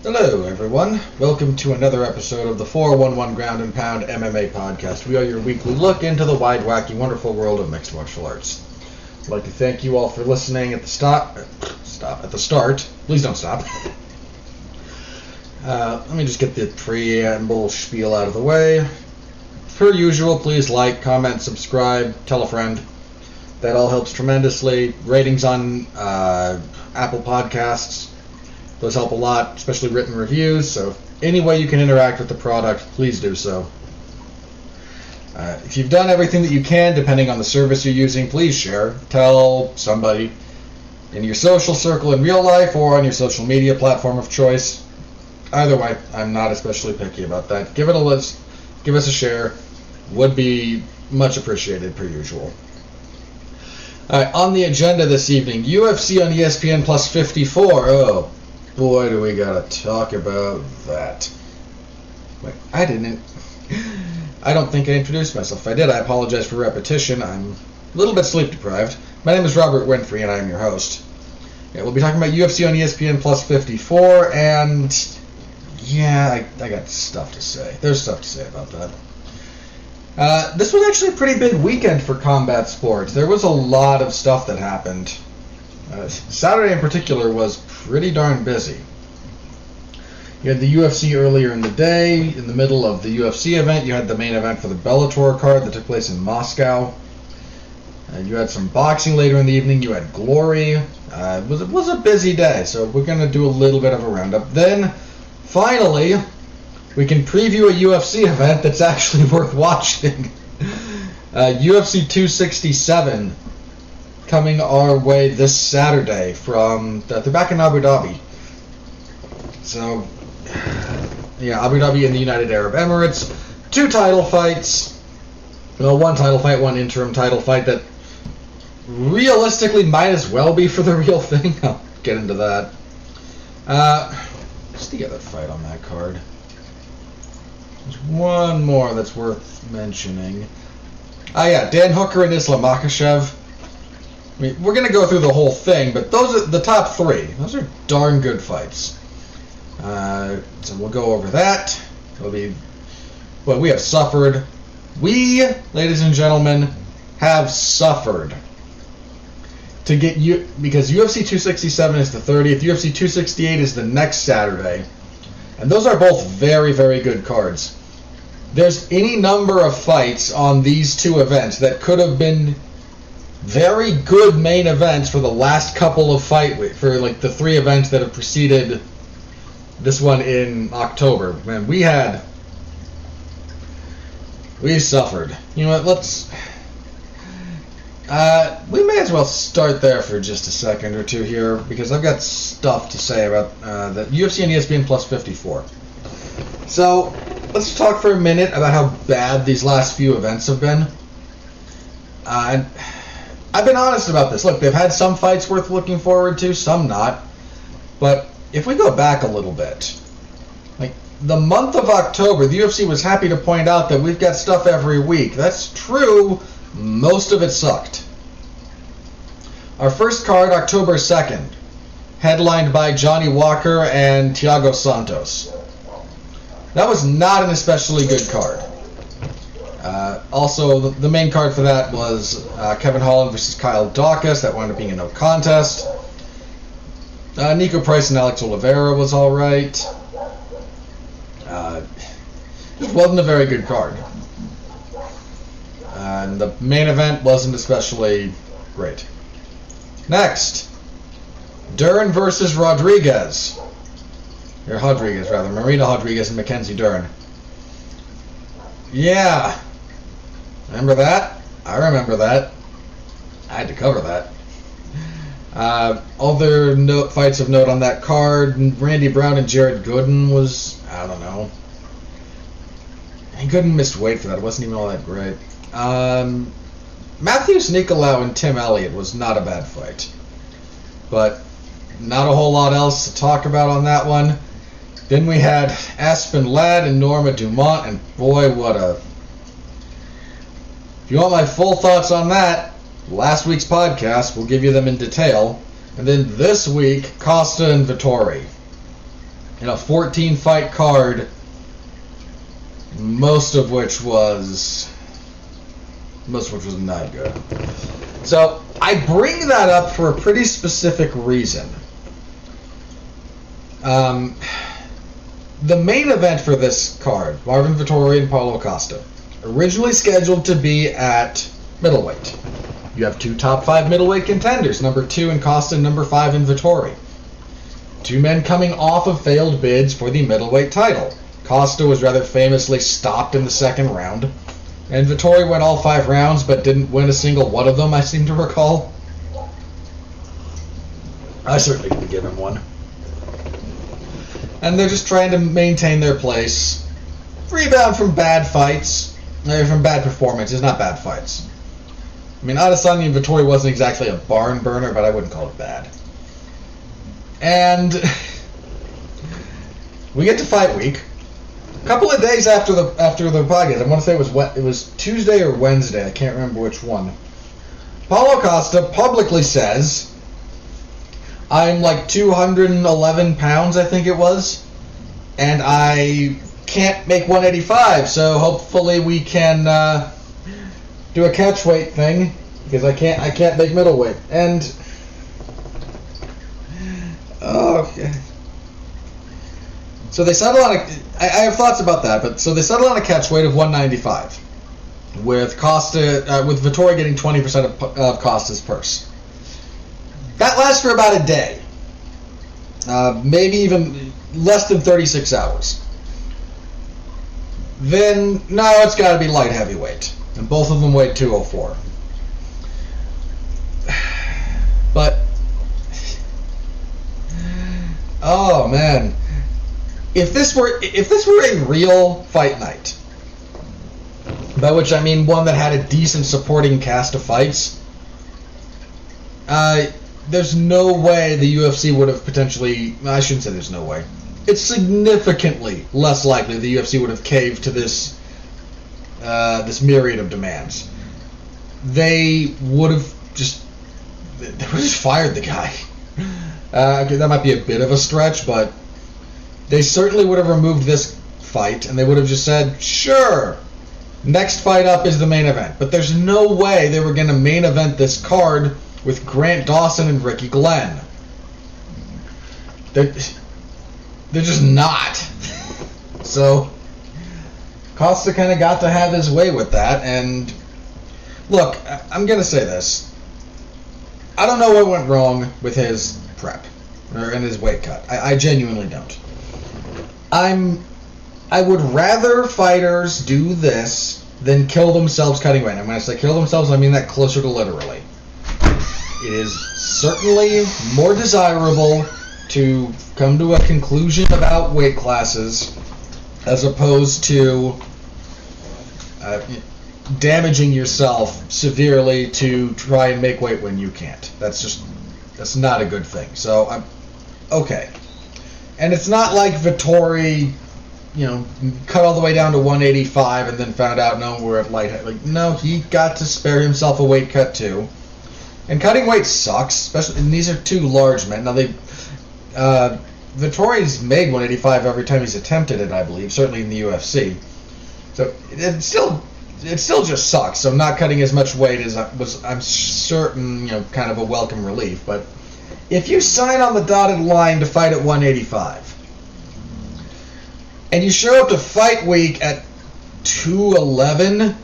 Hello, everyone. Welcome to another episode of the 411 Ground and Pound MMA podcast. We are your weekly look into the wide, wacky, wonderful world of mixed martial arts. I'd like to thank you all for listening at the start. Please don't stop. Let me just get the preamble spiel out of the way. Per usual, please like, comment, subscribe, tell a friend. That all helps tremendously. Ratings on Apple Podcasts. Those help a lot, especially written reviews, so any way you can interact with the product, please do so. If you've done everything that you can, depending on the service you're using, please share. Tell somebody in your social circle in real life or on your social media platform of choice. Either way, I'm not especially picky about that. Give it a list, give us a share. Would be much appreciated, per usual. Alright, on the agenda this evening, UFC on ESPN plus 54. Oh, boy, do we gotta talk about that. Wait, I don't think I introduced myself. If I did, I apologize for repetition. I'm a little bit sleep deprived. My name is Robert Winfree, and I am your host. Yeah, we'll be talking about UFC on ESPN plus 54, and yeah, I got stuff to say. There's stuff to say about that. This was actually a pretty big weekend for combat sports. There was a lot of stuff that happened. Saturday in particular was pretty darn busy. You had the UFC earlier in the day. In the middle of the UFC event, you had the main event for the Bellator card that took place in Moscow. You had some boxing later in the evening. You had Glory. It was a busy day, so we're going to do a little bit of a roundup. Then, finally, we can preview a UFC event that's actually worth watching. UFC 267 coming our way this Saturday from, they're back in Abu Dhabi. So, yeah, Abu Dhabi in the United Arab Emirates. 2 title fights. Well, 1 title fight, 1 interim title fight that realistically might as well be for the real thing. I'll get into that. What's the other fight on that card? There's one more that's worth mentioning. Yeah, Dan Hooker and Islam Makhachev. I mean, we're going to go through the whole thing, but those are the top 3. Those are darn good fights. So we'll go over that. We have suffered. We, ladies and gentlemen, have suffered to get you, because UFC 267 is the 30th, UFC 268 is the next Saturday, and those are both very, very good cards. There's any number of fights on these 2 events that could have been very good main events for the last couple of for like the 3 events that have preceded this one in October. Man, we suffered. You know what, we may as well start there for just a second or two here, because I've got stuff to say about the UFC and ESPN plus 54. So, let's talk for a minute about how bad these last few events have been. And I've been honest about this. Look, they've had some fights worth looking forward to, some not. But if we go back a little bit, like the month of October, the UFC was happy to point out that we've got stuff every week. That's true. Most of it sucked. Our first card, October 2nd, headlined by Johnny Walker and Thiago Santos. That was not an especially good card. Also, the main card for that was Kevin Holland versus Kyle Daukaus. That wound up being a no contest. Nico Price and Alex Oliveira was alright. Just wasn't a very good card. And the main event wasn't especially great. Next, Dern versus Rodriguez. Marina Rodriguez and Mackenzie Dern. Yeah. Remember that? I remember that. I had to cover that. Other fights of note on that card, Randy Brown and Jared Gooden was, I don't know. And Gooden missed weight for that. It wasn't even all that great. Matthews Nicolau and Tim Elliott was not a bad fight. But not a whole lot else to talk about on that one. Then we had Aspen Ladd and Norma Dumont, and boy, if you want my full thoughts on that, last week's podcast, we'll give you them in detail. And then this week, Costa and Vittori. 14 fight card, most of which was not good. So I bring that up for a pretty specific reason. The main event for this card, Marvin Vettori and Paulo Costa, originally scheduled to be at middleweight. You have two top 5 middleweight contenders, number 2 in Costa and number 5 in Vettori. Two men coming off of failed bids for the middleweight title. Costa was rather famously stopped in the second round, and Vettori went all 5 rounds but didn't win a single one of them, I seem to recall. I certainly didn't give him one. And they're just trying to maintain their place, rebound from bad fights, from bad performances, not bad fights. I mean, Adesanya and Vettori wasn't exactly a barn burner, but I wouldn't call it bad. And we get to fight week. A couple of days after the podcast, I want to say it was Tuesday or Wednesday, I can't remember which one. Paulo Costa publicly says, I'm like 211 pounds, I think it was, and I can't make 185, so hopefully we can do a catch weight thing, because I can't make middleweight. And okay. So they settle on I have thoughts about that, but so they settle on a catch weight of 195, with Vettori getting 20% of Costa's purse. That lasts for about a day, maybe even less than 36 hours. Then, no, it's got to be light heavyweight, and both of them weighed 204. But, oh man, if this were a real fight night, by which I mean one that had a decent supporting cast of fights, there's no way the UFC would have potentially... I shouldn't say there's no way. It's significantly less likely the UFC would have caved to this myriad of demands. They would have just fired the guy. That might be a bit of a stretch, but they certainly would have removed this fight, and they would have just said, sure, next fight up is the main event. But there's no way they were going to main event this card with Grant Dawson and Ricky Glenn. They're just not. So Costa kind of got to have his way with that. And look, I'm going to say this. I don't know what went wrong with his prep or in his weight cut. I genuinely don't. I would rather fighters do this than kill themselves cutting weight. And when I say kill themselves, I mean that closer to literally. It is certainly more desirable to come to a conclusion about weight classes as opposed to damaging yourself severely to try and make weight when you can't. That's not a good thing. So I'm okay. And it's not like Vettori, cut all the way down to 185 and then found out, no, we're at light. Like, no, he got to spare himself a weight cut too. And cutting weight sucks, especially, and these are two large men. Now Vettori's made 185 every time he's attempted it, I believe, certainly in the UFC. So it still just sucks. So not cutting as much weight was, I'm certain, kind of a welcome relief. But if you sign on the dotted line to fight at 185, and you show up to fight week at 211,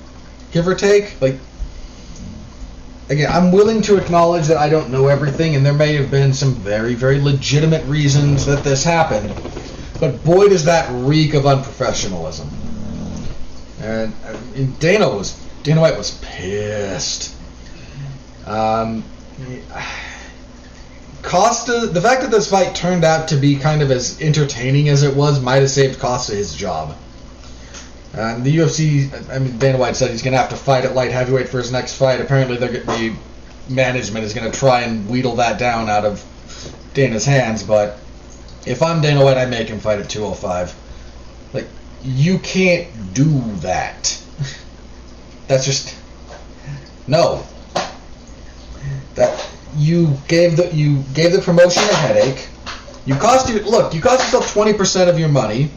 give or take, like, again, I'm willing to acknowledge that I don't know everything, and there may have been some very, very legitimate reasons that this happened, but boy, does that reek of unprofessionalism. And Dana White was pissed. Costa, the fact that this fight turned out to be kind of as entertaining as it was might have saved Costa his job. The UFC, Dana White said he's going to have to fight at light heavyweight for his next fight. Apparently, the management is going to try and wheedle that down out of Dana's hands. But if I'm Dana White, I make him fight at 205. Like, you can't do that. That's just no. That you gave the promotion a headache. You cost yourself 20% of your money,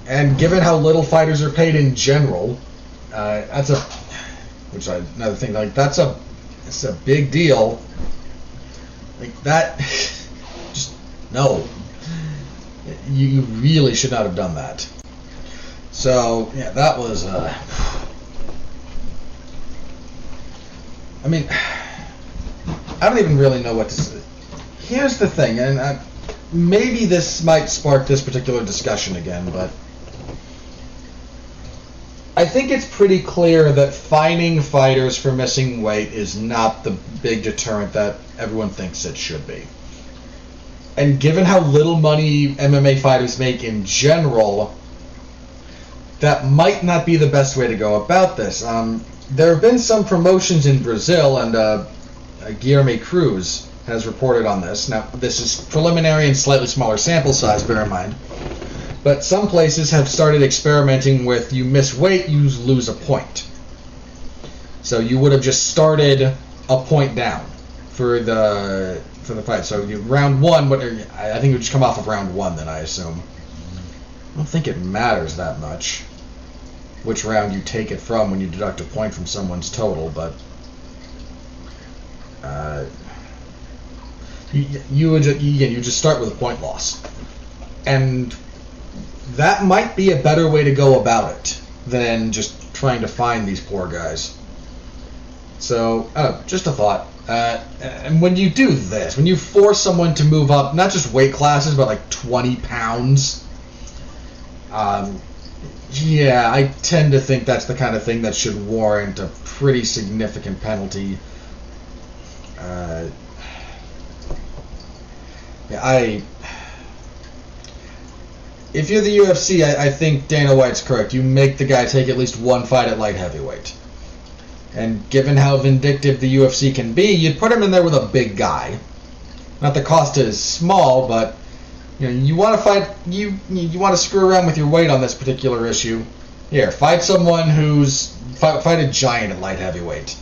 and given how little fighters are paid in general, it's a big deal. Like that, just no. You really should not have done that. So yeah, that was. I mean, I don't even really know what to say. Here's the thing, and maybe this might spark this particular discussion again, but I think it's pretty clear that fining fighters for missing weight is not the big deterrent that everyone thinks it should be. And given how little money MMA fighters make in general, that might not be the best way to go about this. There have been some promotions in Brazil, and Guilherme Cruz has reported on this. Now, this is preliminary and slightly smaller sample size, bear in mind. But some places have started experimenting with you miss weight, you lose a point. So you would have just started a point down for the fight. So round one, I think it would just come off of round one then, I assume. I don't think it matters that much which round you take it from when you deduct a point from someone's total, but you just start with a point loss. And that might be a better way to go about it than just trying to find these poor guys. So, just a thought. And when you do this, when you force someone to move up, not just weight classes, but like 20 pounds, yeah, I tend to think that's the kind of thing that should warrant a pretty significant penalty. If you're the UFC, I think Dana White's correct. You make the guy take at least one fight at light heavyweight. And given how vindictive the UFC can be, you'd put him in there with a big guy. Not the cost is small, but you want to fight. You want to screw around with your weight on this particular issue. Here, fight someone fight a giant at light heavyweight.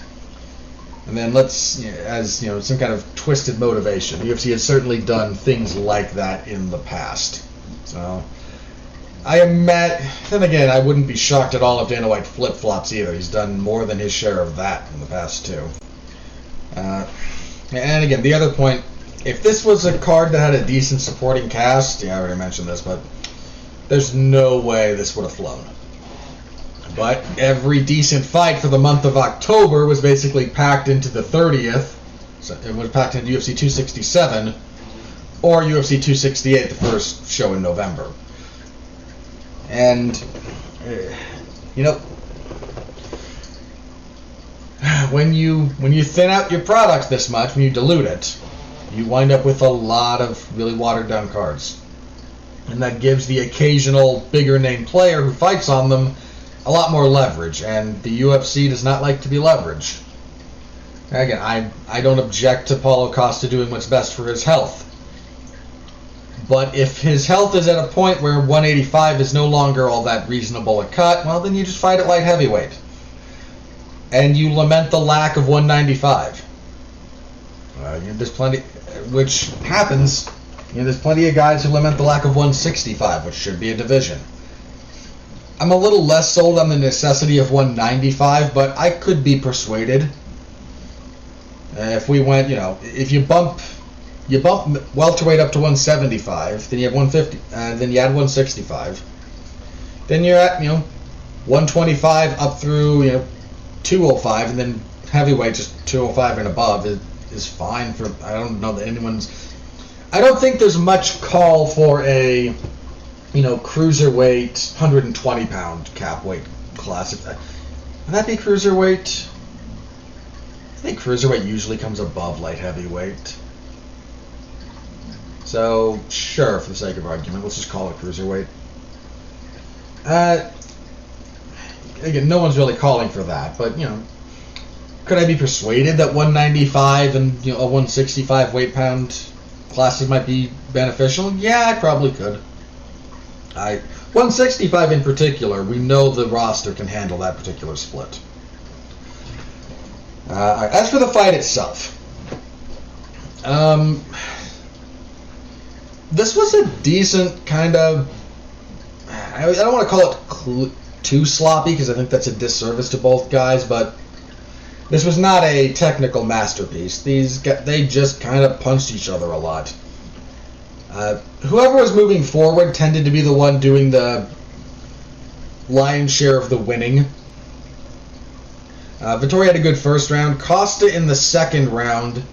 And then as some kind of twisted motivation. The UFC has certainly done things like that in the past. So, then again, I wouldn't be shocked at all if Dana White flip-flops either. He's done more than his share of that in the past, too. And again, the other point, if this was a card that had a decent supporting cast, I already mentioned this, but there's no way this would have flown. But every decent fight for the month of October was basically packed into the 30th. So it was packed into UFC 267 or UFC 268, the first show in November. And, when you thin out your product this much, when you dilute it, you wind up with a lot of really watered down cards. And that gives the occasional bigger name player who fights on them a lot more leverage, and the UFC does not like to be leveraged. Again, I don't object to Paulo Costa doing what's best for his health. But if his health is at a point where 185 is no longer all that reasonable a cut, well, then you just fight at light heavyweight. And you lament the lack of 195. There's plenty, which happens. There's plenty of guys who lament the lack of 165, which should be a division. I'm a little less sold on the necessity of 195, but I could be persuaded. If we went, if you bump welterweight up to 175, then you have 150, then you add 165, then you're at 125 up through 205, and then heavyweight just 205 and above is fine for. I don't know that I don't think there's much call for a cruiserweight 120 pound cap weight class. Would that be cruiserweight? I think cruiserweight usually comes above light heavyweight. So, sure, for the sake of argument, let's just call it cruiserweight. Again, no one's really calling for that, but, could I be persuaded that 195 and, a 165 weight pound classes might be beneficial? Yeah, I probably could. 165 in particular, we know the roster can handle that particular split. As for the fight itself, This was a decent kind of... I don't want to call it too sloppy, because I think that's a disservice to both guys, but this was not a technical masterpiece. They just kind of punched each other a lot. Whoever was moving forward tended to be the one doing the lion's share of the winning. Vettori had a good first round. Costa in the second round.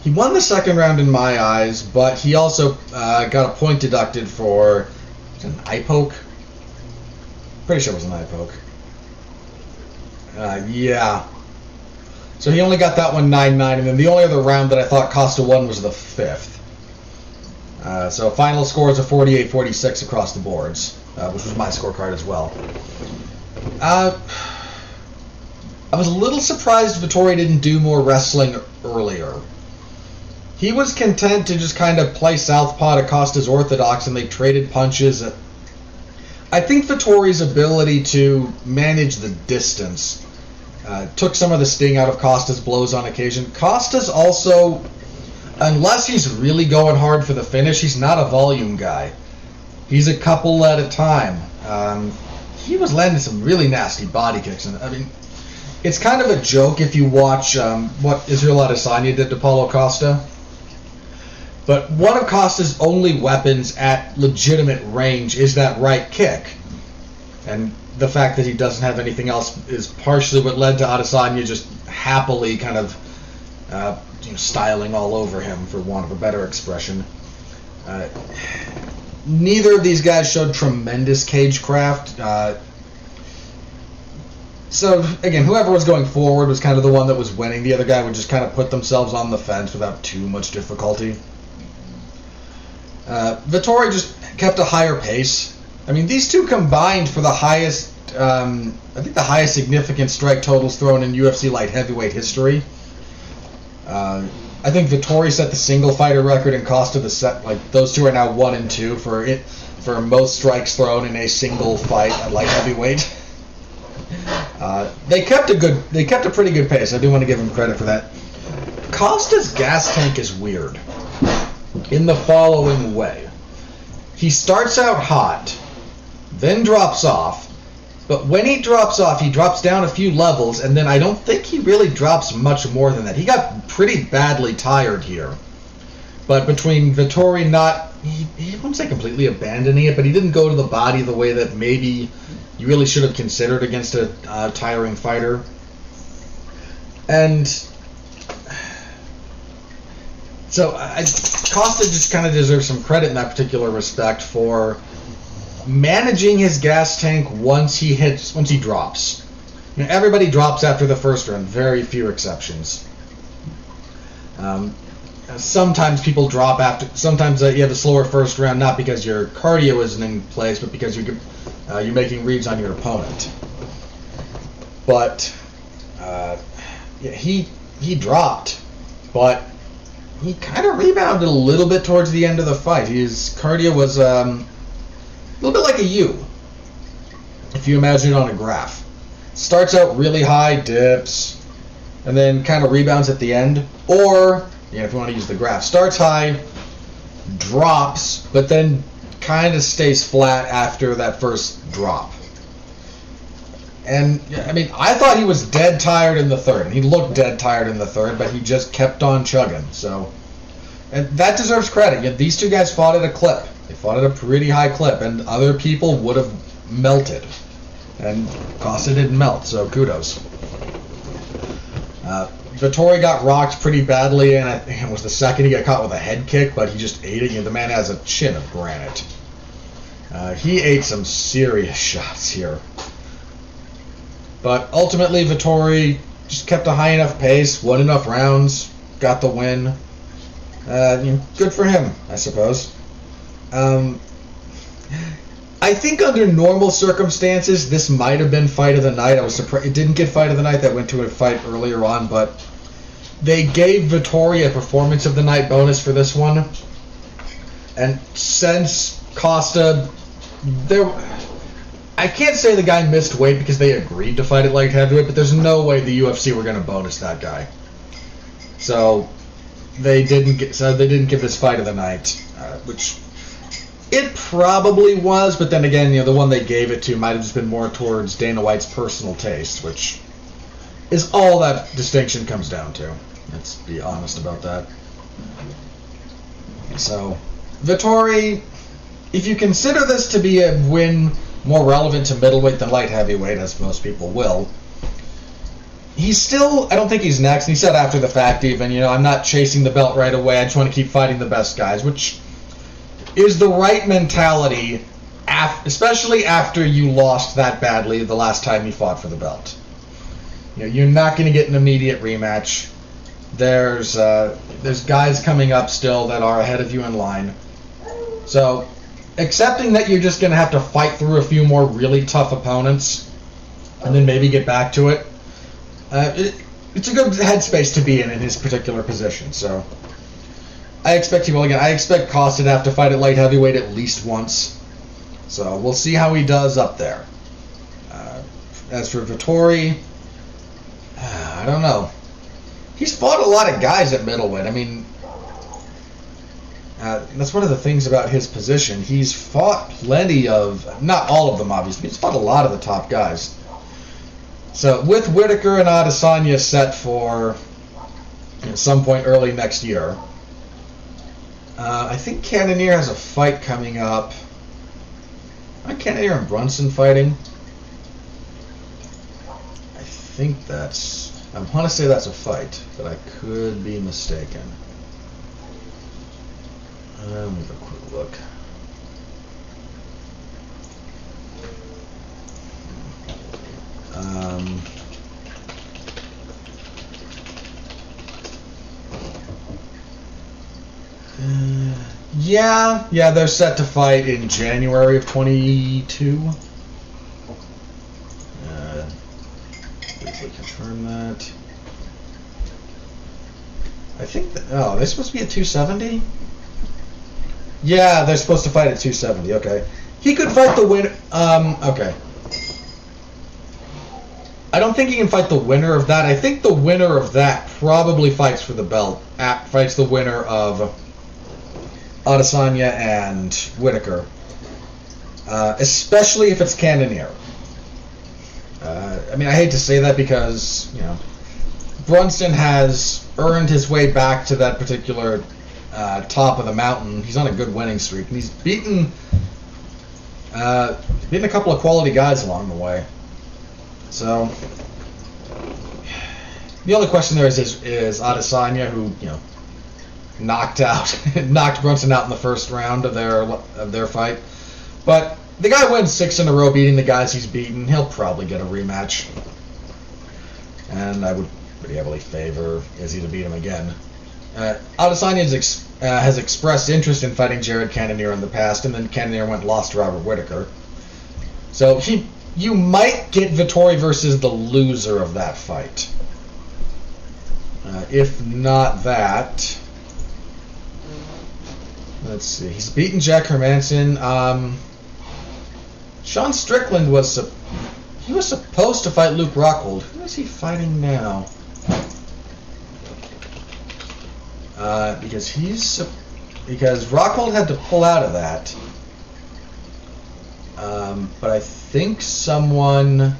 He won the second round in my eyes, but he also got a point deducted for an eye poke. Pretty sure it was an eye poke. Yeah. So he only got that one 9-9, and then the only other round that I thought Costa won was the fifth. So final scores of 48-46 across the boards, which was my scorecard as well. I was a little surprised Vettori didn't do more wrestling earlier. He was content to just kind of play southpaw to Costa's orthodox, and they traded punches. I think Vettori's ability to manage the distance took some of the sting out of Costa's blows on occasion. Costa's also, unless he's really going hard for the finish, he's not a volume guy. He's a couple at a time. He was landing some really nasty body kicks. And I mean, it's kind of a joke if you watch what Israel Adesanya did to Paulo Costa. But one of Costa's only weapons at legitimate range is that right kick. And the fact that he doesn't have anything else is partially what led to Adesanya just happily kind of styling all over him, for want of a better expression. Neither of these guys showed tremendous cagecraft. So, again, whoever was going forward was kind of the one that was winning. The other guy would just kind of put themselves on the fence without too much difficulty. Vettori just kept a higher pace. I mean, these two combined for the highest, I think the highest significant strike totals thrown in UFC light heavyweight history. I think Vettori set the single fighter record, and Costa the set. Like, those two are now 1 and 2 for most strikes thrown in a single fight at light heavyweight. They kept a pretty good pace. I do want to give him credit for that. Costa's gas tank is weird in the following way. He starts out hot, then drops off, but when he drops off, he drops down a few levels, and then I don't think he really drops much more than that. He got pretty badly tired here. But between Vettori he wouldn't say completely abandoning it, but he didn't go to the body the way that maybe you really should have considered against a tiring fighter. And so Costa just kind of deserves some credit in that particular respect for managing his gas tank once he drops. Everybody drops after the first round, very few exceptions. Sometimes people drop after. Sometimes you have a slower first round, not because your cardio isn't in place, but because you're making reads on your opponent. But he dropped, but he kind of rebounded a little bit towards the end of the fight. His cardio was a little bit like a U, if you imagine it on a graph. Starts out really high, dips, and then kind of rebounds at the end. Or, if you want to use the graph, starts high, drops, but then kind of stays flat after that first drop. And, I mean, I thought he was dead tired in the third. He looked dead tired in the third, but he just kept on chugging. So, and that deserves credit. These two guys fought at a clip. They fought at a pretty high clip, and other people would have melted. And Costa didn't melt, so kudos. Vettori got rocked pretty badly, and I think it was the second he got caught with a head kick, but he just ate it. The man has a chin of granite. He ate some serious shots here. But ultimately, Vettori just kept a high enough pace, won enough rounds, got the win. Good for him, I suppose. I think under normal circumstances, this might have been fight of the night. I was surprised it didn't get fight of the night. That went to a fight earlier on, but they gave Vettori a performance of the night bonus for this one. And since Costa, I can't say the guy missed weight because they agreed to fight at light heavyweight, but there's no way the UFC were going to bonus that guy. So they didn't give this fight of the night. which it probably was, but then again, the one they gave it to might have just been more towards Dana White's personal taste, which is all that distinction comes down to. Let's be honest about that. So, Vettori, if you consider this to be a win more relevant to middleweight than light heavyweight, as most people will, he's still, I don't think he's next. And he said after the fact even, I'm not chasing the belt right away. I just want to keep fighting the best guys, which is the right mentality, especially after you lost that badly the last time you fought for the belt. You're not going to get an immediate rematch. There's guys coming up still that are ahead of you in line. So, accepting that you're just going to have to fight through a few more really tough opponents and then maybe get back to it, it's a good headspace to be in his particular position. So, I expect Costa to have to fight at light heavyweight at least once. So, we'll see how he does up there. As for Vettori, I don't know. He's fought a lot of guys at middleweight. I mean, that's one of the things about his position. He's fought plenty of, not all of them obviously, but he's fought a lot of the top guys. So with Whitaker and Adesanya set for some point early next year, I think Cannonier has a fight coming up. Aren't Cannonier and Brunson fighting? I want to say that's a fight, but I could be mistaken. Let me have a quick look. Yeah, they're set to fight in January of 22. Briefly confirm that. I think they're supposed to be at 270? Yeah, they're supposed to fight at 270, okay. He could fight the winner, okay. I don't think he can fight the winner of that. I think the winner of that probably fights for the belt, fights the winner of Adesanya and Whitaker. Especially if it's Cannonier. I hate to say that because, Brunson has earned his way back to that particular top of the mountain. He's on a good winning streak, and he's beaten a couple of quality guys along the way. So, the only question there is Adesanya, who knocked Brunson out in the first round of their fight, but the guy wins 6 in a row beating the guys he's beaten. He'll probably get a rematch. And I would pretty heavily favor Izzy to beat him again. Adesanya has expressed interest in fighting Jared Cannonier in the past, and then Cannonier went and lost to Robert Whitaker. So you might get Vettori versus the loser of that fight. If not that, let's see. He's beaten Jack Hermanson. Sean Strickland was supposed to fight Luke Rockhold. Who is he fighting now? Because Rockhold had to pull out of that. But I think someone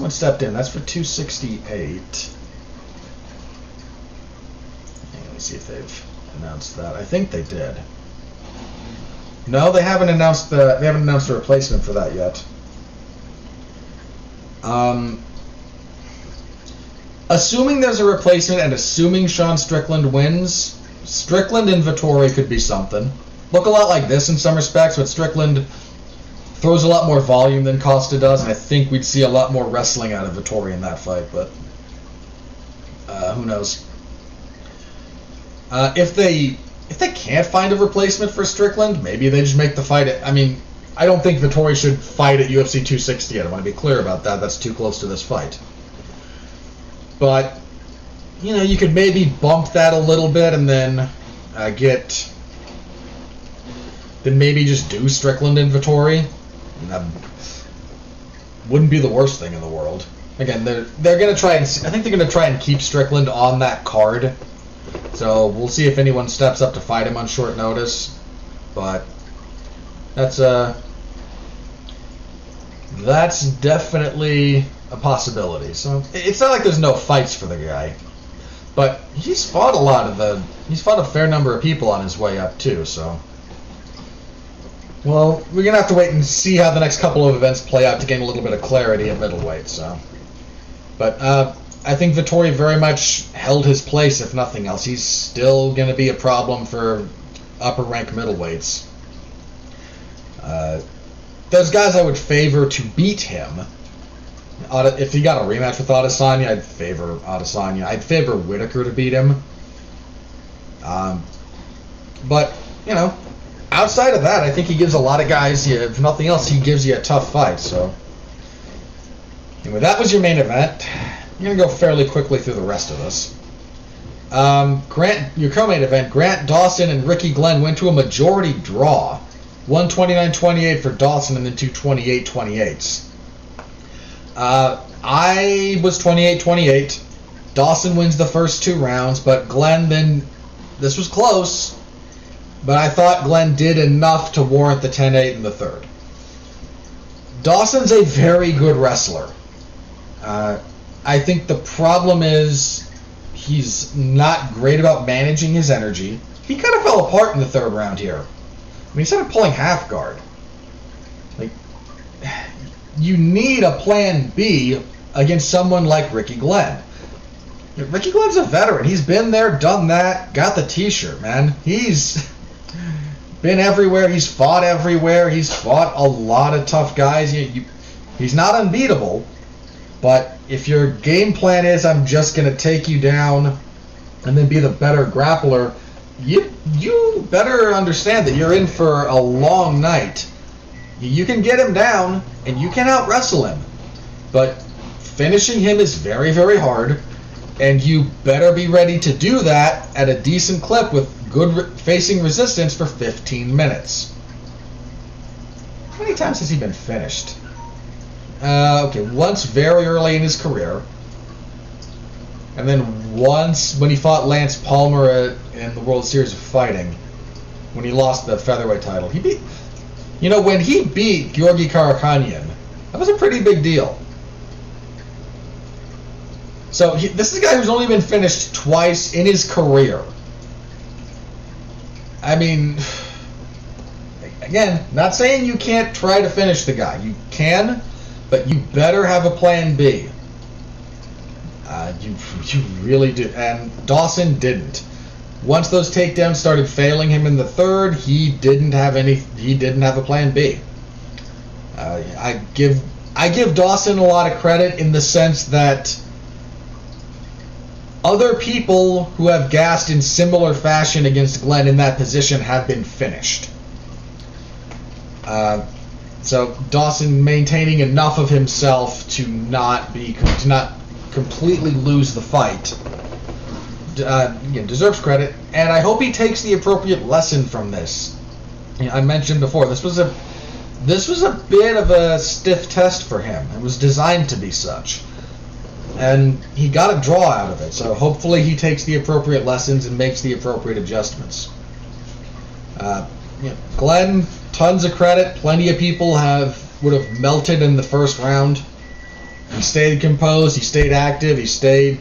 stepped in. That's for 268. Let me see if they've announced that. I think they did. No, they haven't announced a replacement for that yet. Assuming there's a replacement and assuming Sean Strickland wins, Strickland and Vettori could be something. Look a lot like this in some respects, but Strickland throws a lot more volume than Costa does, and I think we'd see a lot more wrestling out of Vettori in that fight, but who knows. If they can't find a replacement for Strickland, maybe they just make the fight I don't think Vettori should fight at UFC 260 yet. I want to be clear about that. That's too close to this fight. But, you could maybe bump that a little bit and then maybe just do Strickland and Vettori. And that wouldn't be the worst thing in the world. Again, they're going to try and, I think they're going to try and keep Strickland on that card So we'll see if anyone steps up to fight him on short notice. But that's definitely a possibility. So it's not like there's no fights for the guy, but he's fought a fair number of people on his way up too. So, well, we're gonna have to wait and see how the next couple of events play out to gain a little bit of clarity at middleweight. So, but I think Vettori very much held his place. If nothing else, he's still gonna be a problem for upper rank middleweights. Those guys I would favor to beat him. If he got a rematch with Adesanya, I'd favor Adesanya. I'd favor Whitaker to beat him. But, you know, outside of that, I think he gives a lot of guys, if nothing else, he gives you a tough fight. So, anyway, that was your main event. I'm going to go fairly quickly through the rest of this. Your co-main event, Grant Dawson and Ricky Glenn went to a majority draw. 129-28 for Dawson and then two 28-28s. I was 28-28. Dawson wins the first 2 rounds, but Glenn then, this was close, but I thought Glenn did enough to warrant the 10-8 in the third. Dawson's a very good wrestler. I think the problem is he's not great about managing his energy. He kind of fell apart in the third round here. I mean, he started pulling half guard. Like, you need a plan B against someone like Ricky Glenn. Ricky Glenn's a veteran. He's been there, done that, got the t-shirt, man. He's been everywhere. He's fought everywhere. He's fought a lot of tough guys. He's not unbeatable, but if your game plan is, I'm just going to take you down and then be the better grappler, you better understand that you're in for a long night. You can get him down, and you can out-wrestle him. But finishing him is very, very hard, and you better be ready to do that at a decent clip with good facing resistance for 15 minutes. How many times has he been finished? Okay, once very early in his career. And then once when he fought Lance Palmer in the World Series of Fighting, when he lost the featherweight title. When he beat Georgi Karakhanyan, that was a pretty big deal. So this is a guy who's only been finished twice in his career. I mean, again, not saying you can't try to finish the guy. You can, but you better have a plan B. You really do. And Dawson didn't. Once those takedowns started failing him in the third, he didn't have a plan B. I give Dawson a lot of credit in the sense that other people who have gassed in similar fashion against Glenn in that position have been finished. So Dawson maintaining enough of himself to not completely lose the fight deserves credit, and I hope he takes the appropriate lesson from this. I mentioned before, this was a bit of a stiff test for him. It was designed to be such, and he got a draw out of it. So hopefully he takes the appropriate lessons and makes the appropriate adjustments. Glenn, tons of credit. Plenty of people would have melted in the first round. He stayed composed. He stayed active. He stayed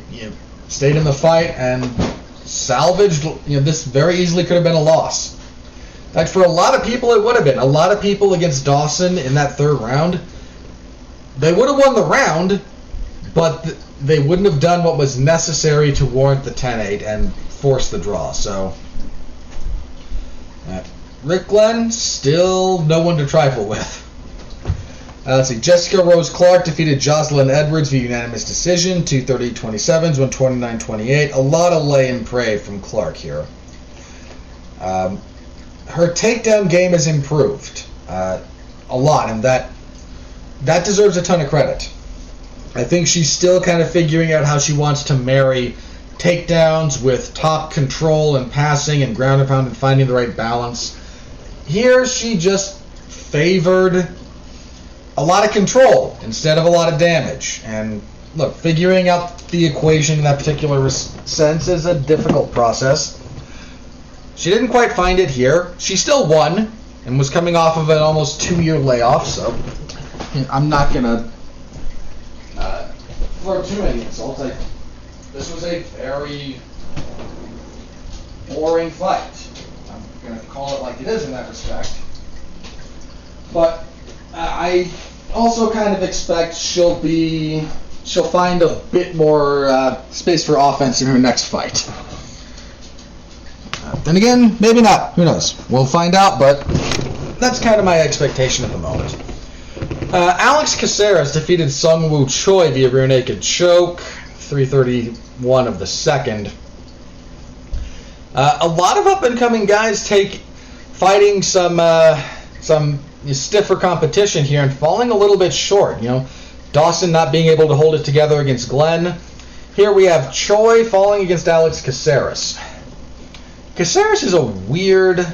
in the fight and salvaged. This very easily could have been a loss. In fact, for a lot of people, it would have been. A lot of people against Dawson in that third round, they would have won the round, but they wouldn't have done what was necessary to warrant the 10-8 and force the draw. So, Rick Glenn, still no one to trifle with. Let's see. Jessica Rose Clark defeated Jocelyn Edwards via unanimous decision, 230-27s, 129-28. A lot of lay and pray from Clark here. Her takedown game has improved a lot, and that deserves a ton of credit. I think she's still kind of figuring out how she wants to marry takedowns with top control and passing and ground and pound and finding the right balance. Here she just favored a lot of control instead of a lot of damage, and look, figuring out the equation in that particular sense is a difficult process. She didn't quite find it here. She still won and was coming off of an almost 2-year layoff, so I'm not going to throw too many insults. This was a very boring fight. I'm going to call it like it is in that respect. But I also kind of expect she'll find a bit more space for offense in her next fight. Then again, maybe not. Who knows? We'll find out, but that's kind of my expectation at the moment. Alex Caceres defeated Sung Woo Choi via rear naked choke, 3:31 of the second. A lot of up-and-coming guys fighting some stiffer competition here and falling a little bit short. Dawson not being able to hold it together against Glenn. Here we have Choi falling against Alex Caceres. Caceres is a weird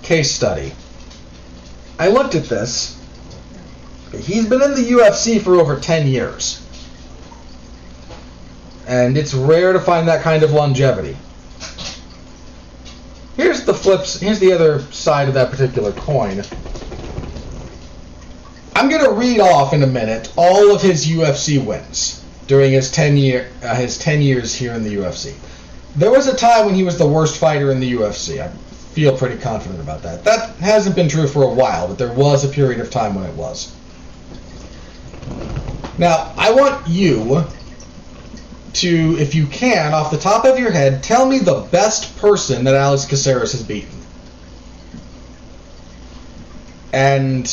case study. I looked at this. He's been in the UFC for over 10 years. And it's rare to find that kind of longevity. Here's the other side of that particular coin. I'm going to read off in a minute all of his UFC wins during his 10 years here in the UFC. There was a time when he was the worst fighter in the UFC. I feel pretty confident about that. That hasn't been true for a while, but there was a period of time when it was. Now, I want you to, if you can, off the top of your head, tell me the best person that Alex Caceres has beaten. And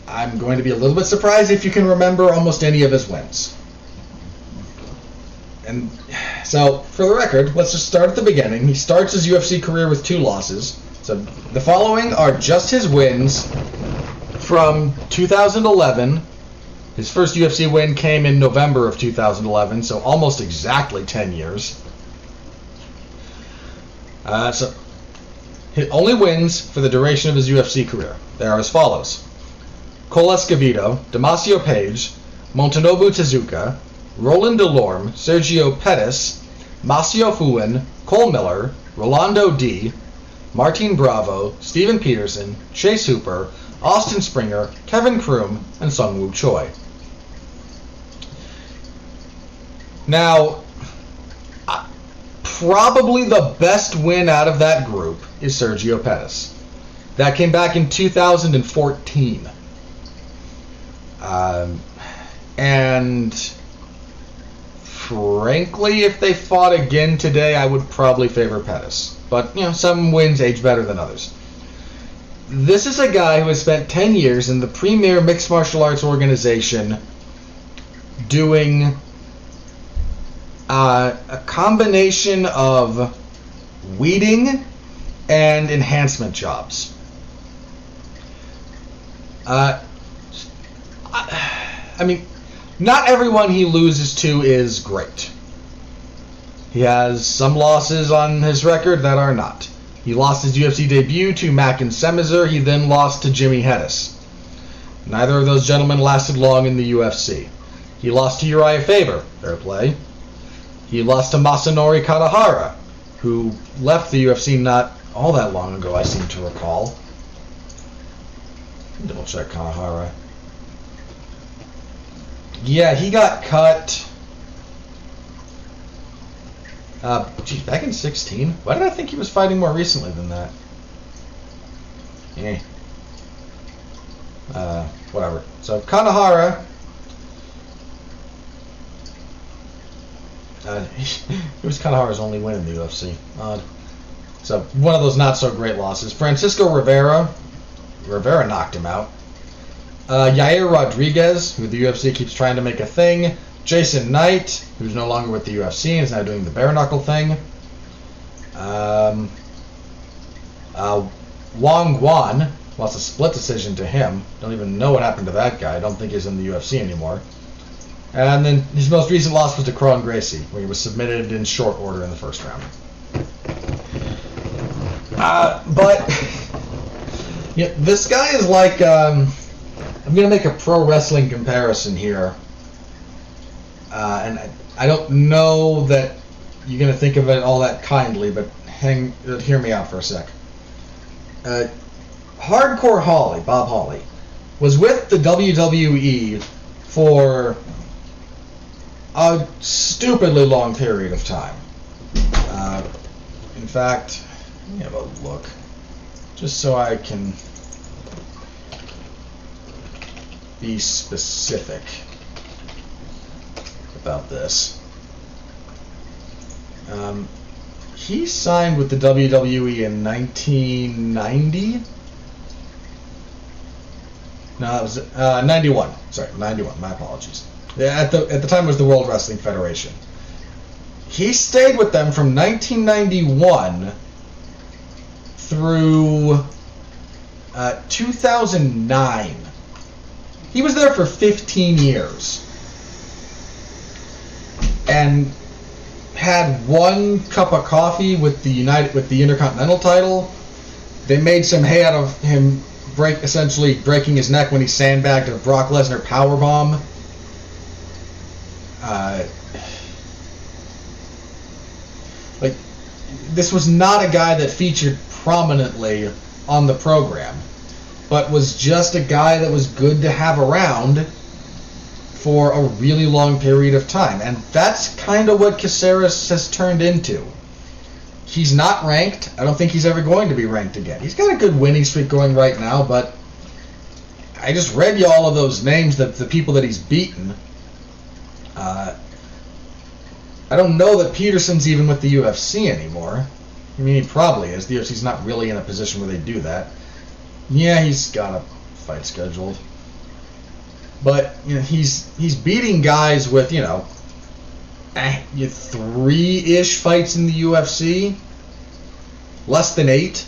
I'm going to be a little bit surprised if you can remember almost any of his wins. And so, for the record, let's just start at the beginning. He starts his UFC career with 2 losses. So the following are just his wins from 2011. His first UFC win came in November of 2011, so almost exactly 10 years. So his only wins for the duration of his UFC career. They are as follows: Cole Escovedo, Damasio Page, Montanobu Tezuka, Roland Delorme, Sergio Pettis, Masio Fuin, Cole Miller, Rolando D, Martin Bravo, Steven Peterson, Chase Hooper, Austin Springer, Kevin Kroom, and Sung Woo Choi. Now, probably the best win out of that group is Sergio Pettis. That came back in 2014. And frankly, if they fought again today, I would probably favor Pettis. But, some wins age better than others. This is a guy who has spent 10 years in the premier mixed martial arts organization doing a combination of weeding and enhancement jobs. I mean, not everyone he loses to is great. He has some losses on his record that are not. He lost his UFC debut to Mackin Semizer. He then lost to Jimmy Hedis. Neither of those gentlemen lasted long in the UFC. He lost to Uriah Faber. Fair play. He lost to Masanori Katahara, who left the UFC not all that long ago, I seem to recall. Double check Katahara. Yeah, he got cut back in 2016. Why did I think he was fighting more recently than that? Whatever. So Kanahara, it was Kanahara's only win in the UFC. So one of those not so great losses. Francisco Rivera knocked him out. Yair Rodriguez, who the UFC keeps trying to make a thing. Jason Knight, who's no longer with the UFC and is now doing the bare knuckle thing. Wong Guan lost a split decision to him. Don't even know what happened to that guy. I don't think he's in the UFC anymore. And then his most recent loss was to Kron Gracie, where he was submitted in short order in the first round. But this guy is like, I'm going to make a pro wrestling comparison here. And I don't know that you're going to think of it all that kindly, but hear me out for a sec. Hardcore Holly, Bob Holly, was with the WWE for a stupidly long period of time. In fact, let me have a look, just so I can be specific about this. He signed with the WWE in 1990. No, it was 91. Sorry, 91. My apologies. At the time it was the World Wrestling Federation. He stayed with them from 1991 through 2009. He was there for 15 years and had one cup of coffee with the Intercontinental title. They made some hay out of him essentially breaking his neck when he sandbagged a Brock Lesnar powerbomb. This was not a guy that featured prominently on the program, but was just a guy that was good to have around for a really long period of time. And that's kind of what Caceres has turned into. He's not ranked. I don't think he's ever going to be ranked again. He's got a good winning streak going right now, but I just read you all of those names, the people that he's beaten. I don't know that Peterson's even with the UFC anymore. I mean, he probably is. The UFC's not really in a position where they do that. Yeah, he's got a fight scheduled. But, he's beating guys with, 3-ish fights in the UFC. Less than 8.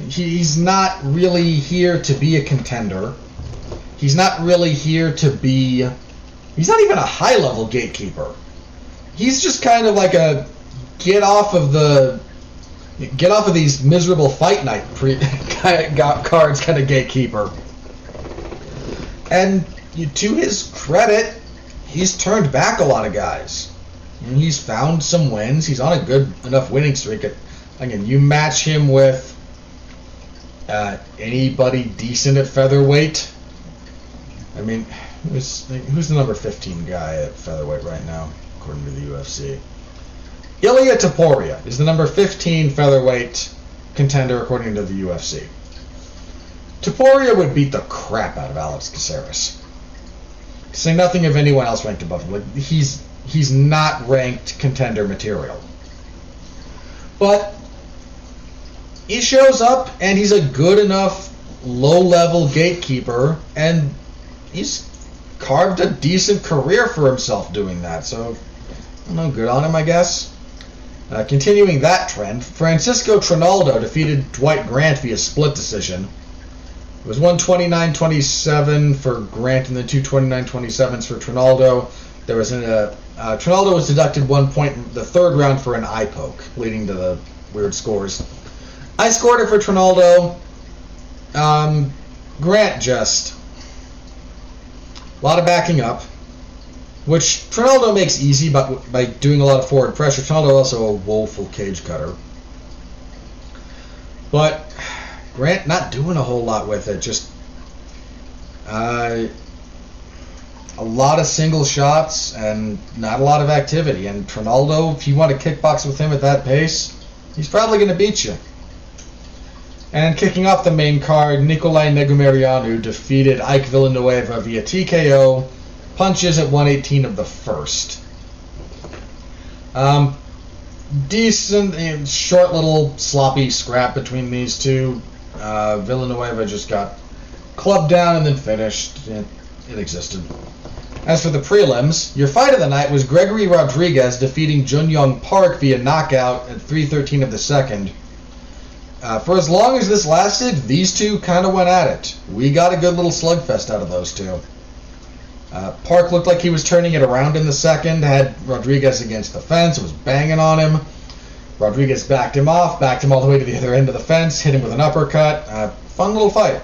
He's not really here to be a contender. He's not really here to be... He's not even a high-level gatekeeper. He's just kind of like a get off of these miserable fight night cards kind of gatekeeper. And to his credit, he's turned back a lot of guys. And he's found some wins. He's on a good enough winning streak. Again, you match him with anybody decent at featherweight. I mean, who's the number 15 guy at featherweight right now, according to the UFC? Ilia Topuria is the number 15 featherweight contender, according to the UFC. Topuria would beat the crap out of Alex Caceres. Say nothing of anyone else ranked above him. He's not ranked contender material. But he shows up, and he's a good enough low-level gatekeeper, and he's carved a decent career for himself doing that. So, I don't know, good on him, I guess. Continuing that trend, Francisco Trinaldo defeated Dwight Grant via split decision. It was 129-27 for Grant and then 2 29-27s for Trinaldo. There was Trinaldo was deducted 1 point in the third round for an eye poke, leading to the weird scores. I scored it for Trinaldo. Grant just... a lot of backing up, which Trinaldo makes easy by doing a lot of forward pressure. Trinaldo also a woeful cage cutter. But Grant not doing a whole lot with it. Just a lot of single shots and not a lot of activity. And Trinaldo, if you want to kickbox with him at that pace, he's probably going to beat you. And kicking off the main card, Nikolai Negumerianu defeated Ike Villanueva via TKO, punches at 118 of the first. Decent, short little sloppy scrap between these two. Villanueva just got clubbed down and then finished. It existed. As for the prelims, your fight of the night was Gregory Rodriguez defeating Junyoung Park via knockout at 3:13 of the second. For as long as this lasted, these two kind of went at it. We got a good little slugfest out of those two. Park looked like he was turning it around in the second, had Rodriguez against the fence, was banging on him. Rodriguez backed him off, backed him all the way to the other end of the fence, hit him with an uppercut. Fun little fight.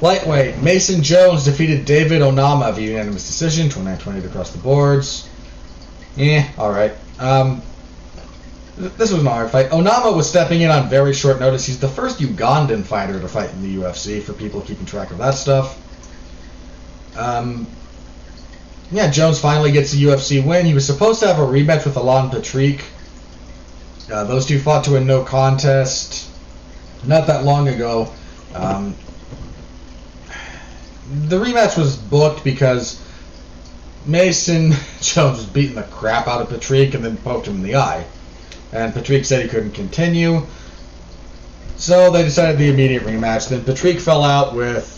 Lightweight, Mason Jones defeated David Onama via unanimous decision, 29-28 across the boards. Alright. This was an alright fight. Onama was stepping in on very short notice. He's the first Ugandan fighter to fight in the UFC, for people keeping track of that stuff. Jones finally gets a UFC win. He was supposed to have a rematch with Alan Patrick. Those two fought to a no contest not that long ago. The rematch was booked because Mason Jones was beating the crap out of Patrick and then poked him in the eye. And Patrick said he couldn't continue. So they decided the immediate rematch. Then Patrick fell out with...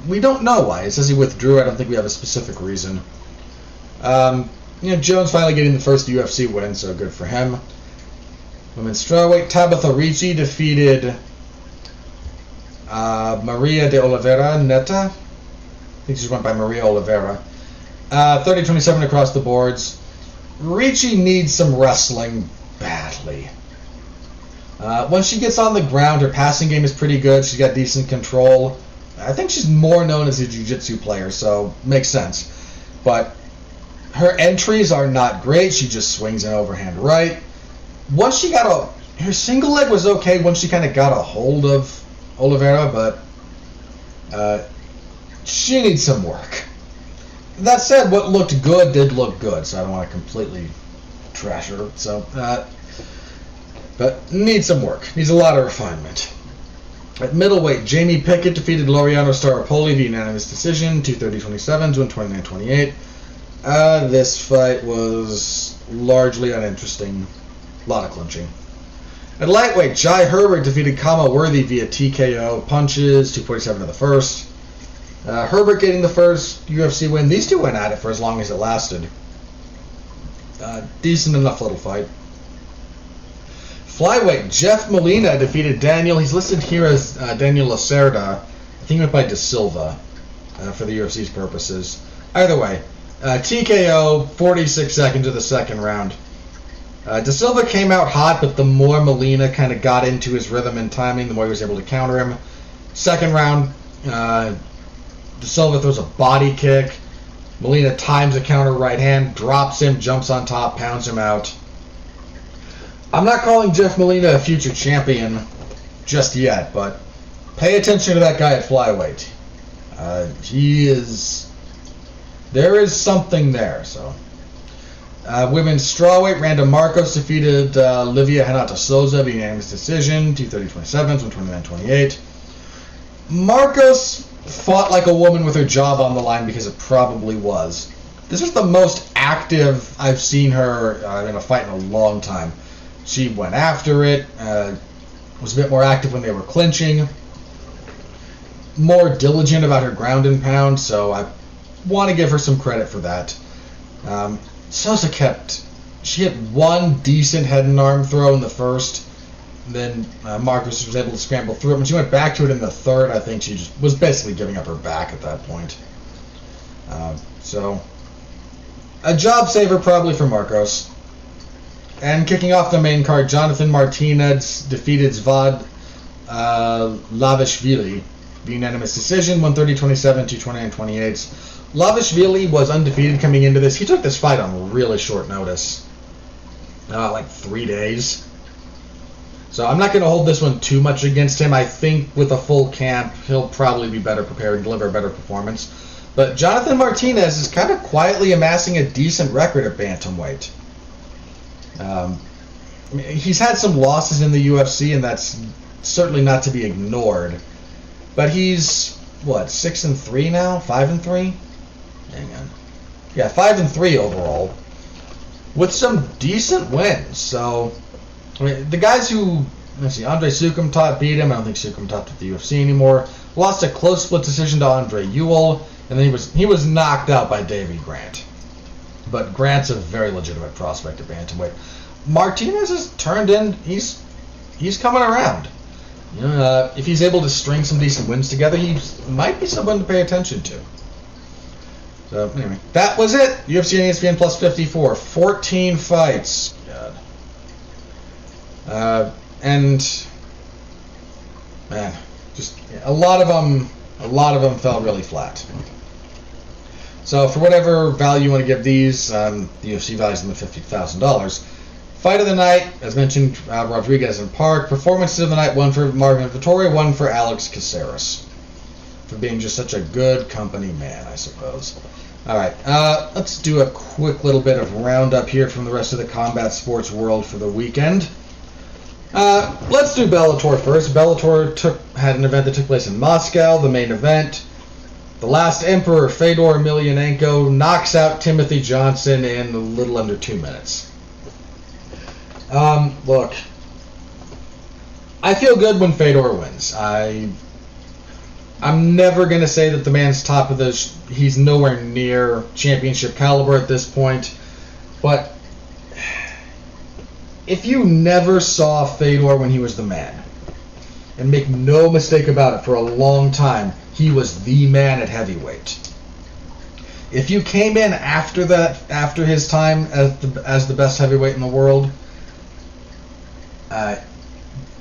we don't know why. It says he withdrew. I don't think we have a specific reason. Jones finally getting the first UFC win, so good for him. Women's strawweight, Tabitha Ricci defeated Maria de Oliveira Neta. I think she went by Maria Oliveira. 30-27 across the boards. Ricci needs some wrestling badly. When she gets on the ground, her passing game is pretty good. She's got decent control. I think she's more known as a jiu-jitsu player, so makes sense. But her entries are not great. She just swings an overhand right. Once she got her single leg was okay once she kind of got a hold of Oliveira, but she needs some work. That said, what looked good did look good, so I don't want to completely trash her. So, but needs some work. Needs a lot of refinement. At middleweight, Jamie Pickett defeated Laureano Staropoli via unanimous decision, 230-27 to 29-28. This fight was largely uninteresting. A lot of clinching. At lightweight, Jai Herbert defeated Kama Worthy via TKO punches, 247 to the first. Herbert getting the first UFC win. These two went at it for as long as it lasted. Decent enough little fight. Flyweight, Jeff Molina defeated Daniel. He's listed here as Daniel Lacerda. I think he went by De Silva for the UFC's purposes. Either way, TKO, 46 seconds of the second round. De Silva came out hot, but the more Molina kind of got into his rhythm and timing, the more he was able to counter him. Second round, De Silva throws a body kick. Molina times a counter right hand, drops him, jumps on top, pounds him out. I'm not calling Jeff Molina a future champion just yet, but pay attention to that guy at flyweight. There is something there. So, women's strawweight, Randa Marcos defeated Livia Renata Souza via unanimous decision, 230-27 to 29-28. Marcos fought like a woman with her job on the line because it probably was. This was the most active I've seen her in a fight in a long time. She went after it, was a bit more active when they were clinching, more diligent about her ground and pound, so I want to give her some credit for that. Souza she hit one decent head and arm throw in the first, and then Marcos was able to scramble through it. When she went back to it in the third, I think she just was basically giving up her back at that point. So, a job saver probably for Marcos. And kicking off the main card, Jonathan Martinez defeated Zvad Lavishvili via unanimous decision, 130-27 to 29-28. Lavishvili was undefeated coming into this. He took this fight on really short notice, like 3 days. So I'm not going to hold this one too much against him. I think with a full camp, he'll probably be better prepared and deliver a better performance. But Jonathan Martinez is kind of quietly amassing a decent record at bantamweight. He's had some losses in the UFC, and that's certainly not to be ignored. But he's 6-3 now, 5-3. Hang on, 5-3 overall, with some decent wins. So, the guys who Andre Sukumtat beat him. I don't think Sukumtat's with the UFC anymore. Lost a close split decision to Andre Ewell, and then he was knocked out by Davey Grant. But Grant's a very legitimate prospect at bantamweight. Martinez has turned in. He's coming around. If he's able to string some decent wins together, he might be someone to pay attention to. So anyway, that was it. UFC and ESPN Plus 54, 14 fights. God. And man, just a lot of them fell really flat. So for whatever value you want to give these, the UFC values them at $50,000. Fight of the night, as mentioned, Rodriguez and Park. Performances of the night, one for Marvin Vettori, one for Alex Caceres, for being just such a good company man, I suppose. All right, let's do a quick little bit of roundup here from the rest of the combat sports world for the weekend. Let's do Bellator first. Bellator had an event that took place in Moscow, the main event. The Last Emperor, Fedor Emelianenko, knocks out Timothy Johnson in a little under 2 minutes. Look, I feel good when Fedor wins. I'm never going to say that the man's top of this. He's nowhere near championship caliber at this point. But if you never saw Fedor when he was the man, and make no mistake about it, for a long time, he was the man at heavyweight. If you came in after that, after his time as the best heavyweight in the world,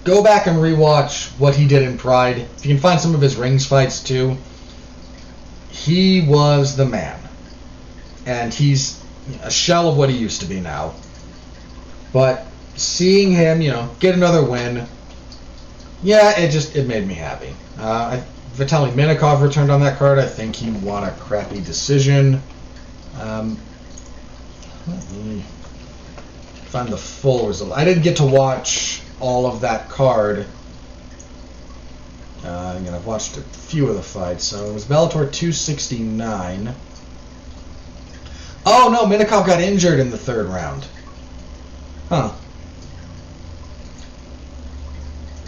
go back and rewatch what he did in Pride. If you can find some of his rings fights too, he was the man. And he's a shell of what he used to be now. But seeing him, get another win, yeah, it made me happy. Vitaly Minakov returned on that card. I think he won a crappy decision. Let me find the full result. I didn't get to watch all of that card. I've watched a few of the fights. So it was Bellator 269. Oh no, Minakov got injured in the third round. Huh.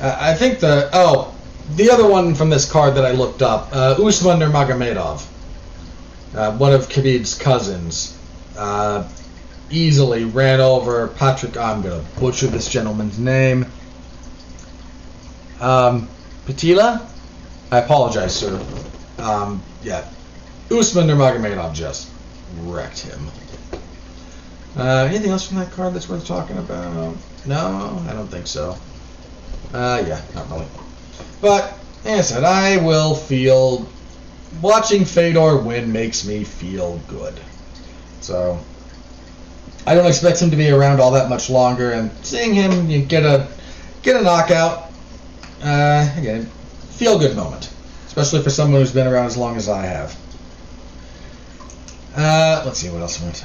I think the other one from this card that I looked up, Usman Nurmagomedov, one of Khabib's cousins, easily ran over Patrick. I'm going to butcher this gentleman's name. Patila? I apologize, sir. Usman Nurmagomedov just wrecked him. Anything else from that card that's worth talking about? No, I don't think so. Not really. But, like I said, watching Fedor win makes me feel good. So, I don't expect him to be around all that much longer, and seeing him get a knockout, again, feel good moment, especially for someone who's been around as long as I have. Let's see what else went.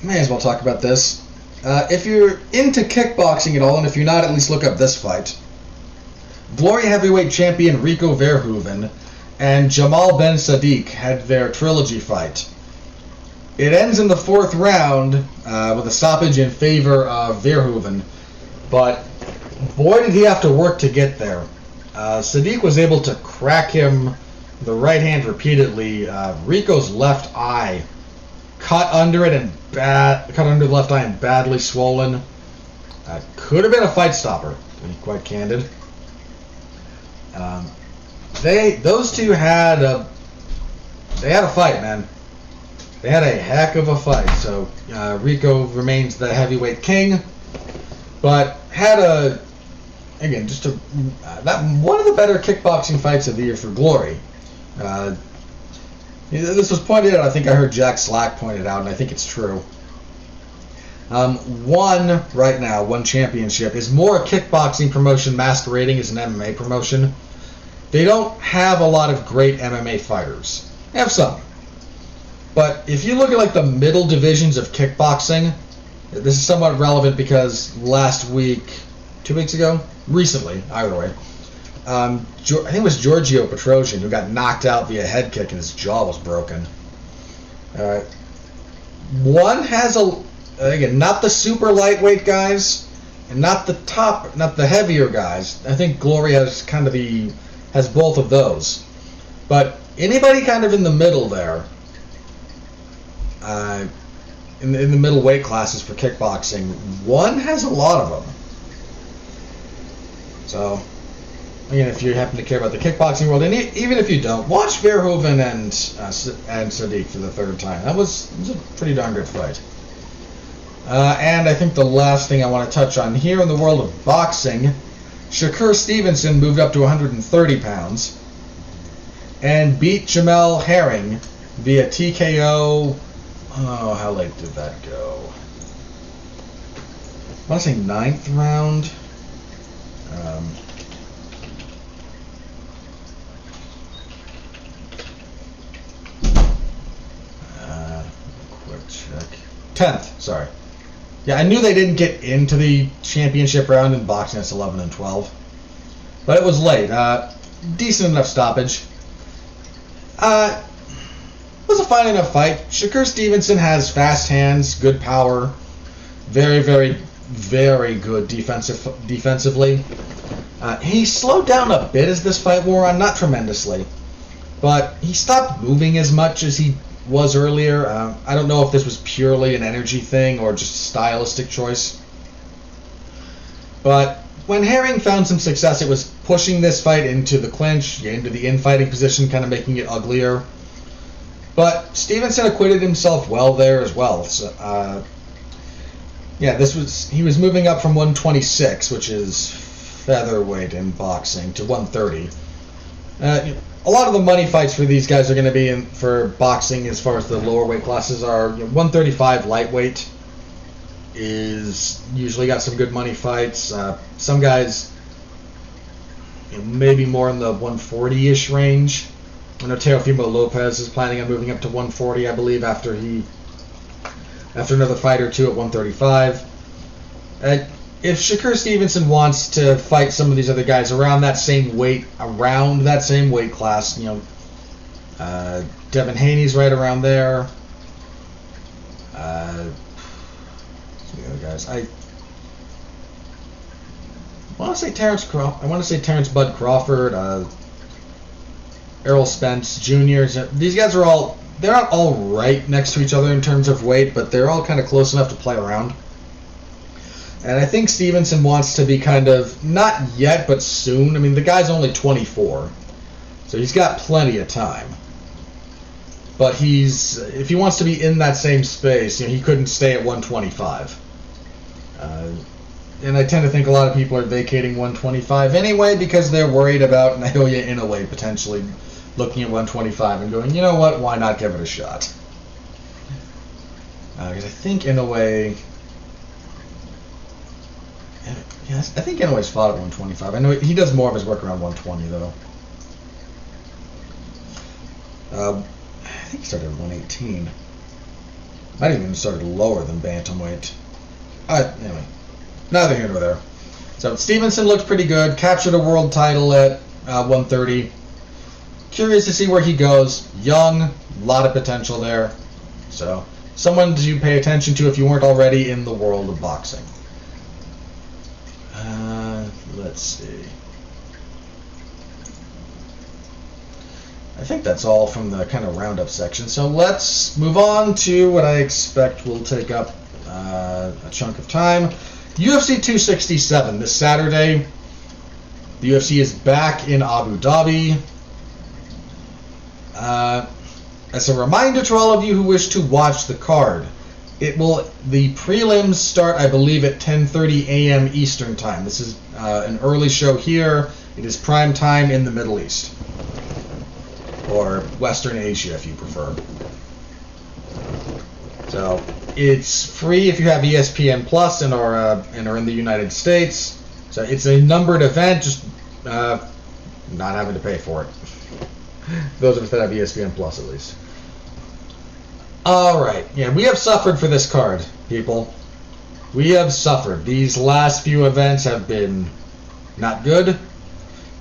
May as well talk about this. If you're into kickboxing at all, and if you're not, at least look up this fight. Glory heavyweight champion Rico Verhoeven and Jamal Ben Sadiq had their trilogy fight. It ends in the fourth round with a stoppage in favor of Verhoeven, but boy did he have to work to get there. Sadiq was able to crack him the right hand repeatedly. Rico's left eye cut under the left eye and badly swollen. Could have been a fight stopper, to be quite candid. Those two had a fight, man. They had a heck of a fight. So Rico remains the heavyweight king, but had one of the better kickboxing fights of the year for Glory. This was pointed out. I think I heard Jack Slack point it out, and I think it's true. One championship is more a kickboxing promotion masquerading as an MMA promotion. They don't have a lot of great MMA fighters. They have some. But if you look at the middle divisions of kickboxing, this is somewhat relevant because last week, 2 weeks ago, recently, either way, I think it was Giorgio Petrosian who got knocked out via head kick and his jaw was broken. One has not the super lightweight guys, and not the heavier guys. I think Glory has has both of those. But anybody kind of in the middle there, in the middle weight classes for kickboxing, one has a lot of them. So, if you happen to care about the kickboxing world, and even if you don't, watch Verhoeven and Sadiq for the third time. It was a pretty darn good fight. And I think the last thing I want to touch on here in the world of boxing, Shakur Stevenson moved up to 130 pounds and beat Jamel Herring via TKO. Oh, how late did that go? I want to say 9th round. Quick check. 10th, sorry. Yeah, I knew they didn't get into the championship round in boxing. That's 11 and 12. But it was late. Decent enough stoppage. It was a fine enough fight. Shakur Stevenson has fast hands, good power, very, very, very good defensively. He slowed down a bit as this fight wore on, not tremendously, but he stopped moving as much as he was earlier. I don't know if this was purely an energy thing or just a stylistic choice. But when Herring found some success, it was pushing this fight into the clinch, into the infighting position, kind of making it uglier. But Stevenson acquitted himself well there as well. So, yeah, he was moving up from 126, which is featherweight in boxing, to 130. A lot of the money fights for these guys are going to be in for boxing as far as the lower weight classes are. 135 lightweight is usually got some good money fights. Some guys maybe more in the 140-ish range. I know Teofimo Lopez is planning on moving up to 140, I believe, after another fight or two at 135. If Shakur Stevenson wants to fight some of these other guys around that same weight class, Devin Haney's right around there. Some of the other guys. I want to say Terrence Bud Crawford, Errol Spence Jr. These guys they're not all right next to each other in terms of weight, but they're all kind of close enough to play around. And I think Stevenson wants to be kind of, not yet, but soon. I mean, the guy's only 24, so he's got plenty of time. But if he wants to be in that same space, he couldn't stay at 125. And I tend to think a lot of people are vacating 125 anyway because they're worried about Naoya Inoue potentially looking at 125 and going, you know what, why not give it a shot? Because I think Inoue... Yes, I think Inoue's fought at 125. I know he does more of his work around 120, though. I think he started at 118. Might even started lower than bantamweight. Anyway, neither here nor there. So Stevenson looked pretty good. Captured a world title at 130. Curious to see where he goes. Young, a lot of potential there. So someone to pay attention to if you weren't already in the world of boxing. Let's see. I think that's all from the kind of roundup section. So let's move on to what I expect will take up a chunk of time. UFC 267 this Saturday. The UFC is back in Abu Dhabi. As a reminder to all of you who wish to watch the card, the prelims start, I believe, at 10:30 a.m. Eastern Time. This is an early show here. It is prime time in the Middle East. Or Western Asia, if you prefer. So, it's free if you have ESPN Plus and are in the United States. So, it's a numbered event, just not having to pay for it. Those of us that have ESPN Plus, at least. Alright, yeah, we have suffered for this card, people. We have suffered. These last few events have been not good,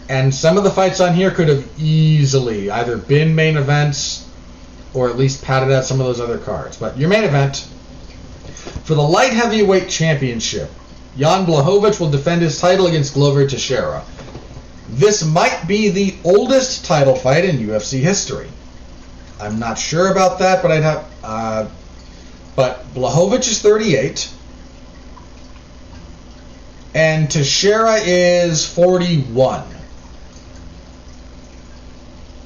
and some of the fights on here could have easily either been main events or at least padded out some of those other cards. But your main event, for the light heavyweight championship, Jan Blachowicz will defend his title against Glover Teixeira. This might be the oldest title fight in UFC history. I'm not sure about that, but but Blachowicz is 38, and Teixeira is 41.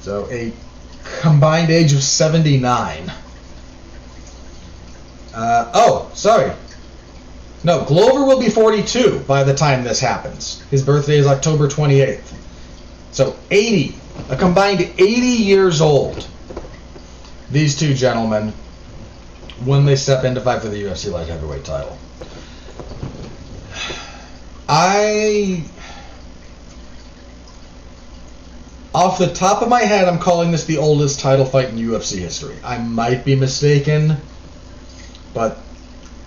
So a combined age of 79. Sorry. No, Glover will be 42 by the time this happens. His birthday is October 28th. So 80, a combined 80 years old, these two gentlemen, when they step in to fight for the UFC light heavyweight title. Off the top of my head, I'm calling this the oldest title fight in UFC history. I might be mistaken, but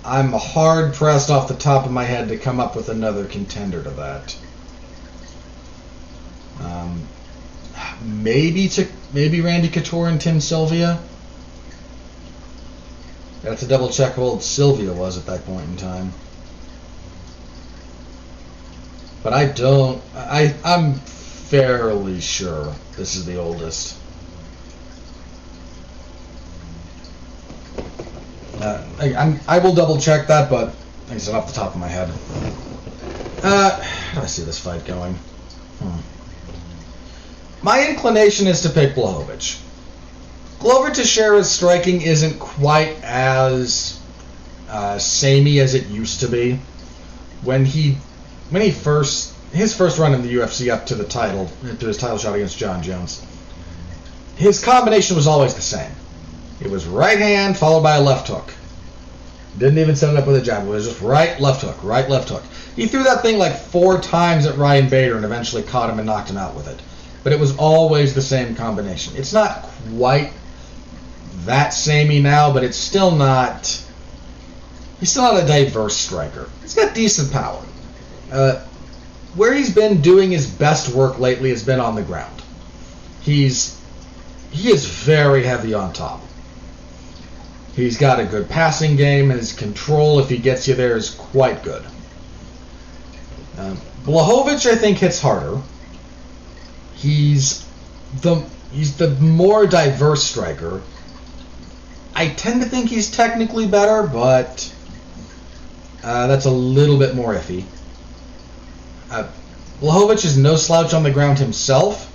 I'm hard-pressed off the top of my head to come up with another contender to that. Maybe Randy Couture and Tim Sylvia. I have to double check how old Sylvia was at that point in time. But I'm fairly sure this is the oldest. I will double check that, but like I said, off the top of my head. How do I see this fight going? My inclination is to pick Blachowicz. Glover Teixeira's striking isn't quite as samey as it used to be. His first run in the UFC up to his title shot against John Jones, his combination was always the same. It was right hand followed by a left hook. Didn't even set it up with a jab. It was just right, left hook, right, left hook. He threw that thing like 4 times at Ryan Bader and eventually caught him and knocked him out with it. But it was always the same combination. It's not quite that samey now, but it's still not. He's still not a diverse striker. He's got decent power. Where he's been doing his best work lately has been on the ground. He is very heavy on top. He's got a good passing game, and his control, if he gets you there, is quite good. Blachowicz, I think, hits harder. He's the more diverse striker. I tend to think he's technically better, but that's a little bit more iffy. Blachowicz is no slouch on the ground himself,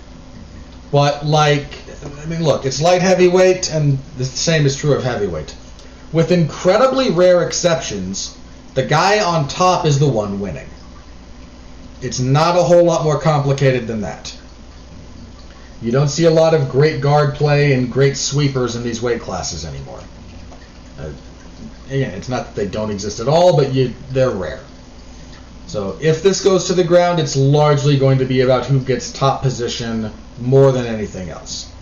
but look, it's light heavyweight, and the same is true of heavyweight. With incredibly rare exceptions, the guy on top is the one winning. It's not a whole lot more complicated than that. You don't see a lot of great guard play and great sweepers in these weight classes anymore. Again, it's not that they don't exist at all, but they're rare. So if this goes to the ground, it's largely going to be about who gets top position more than anything else.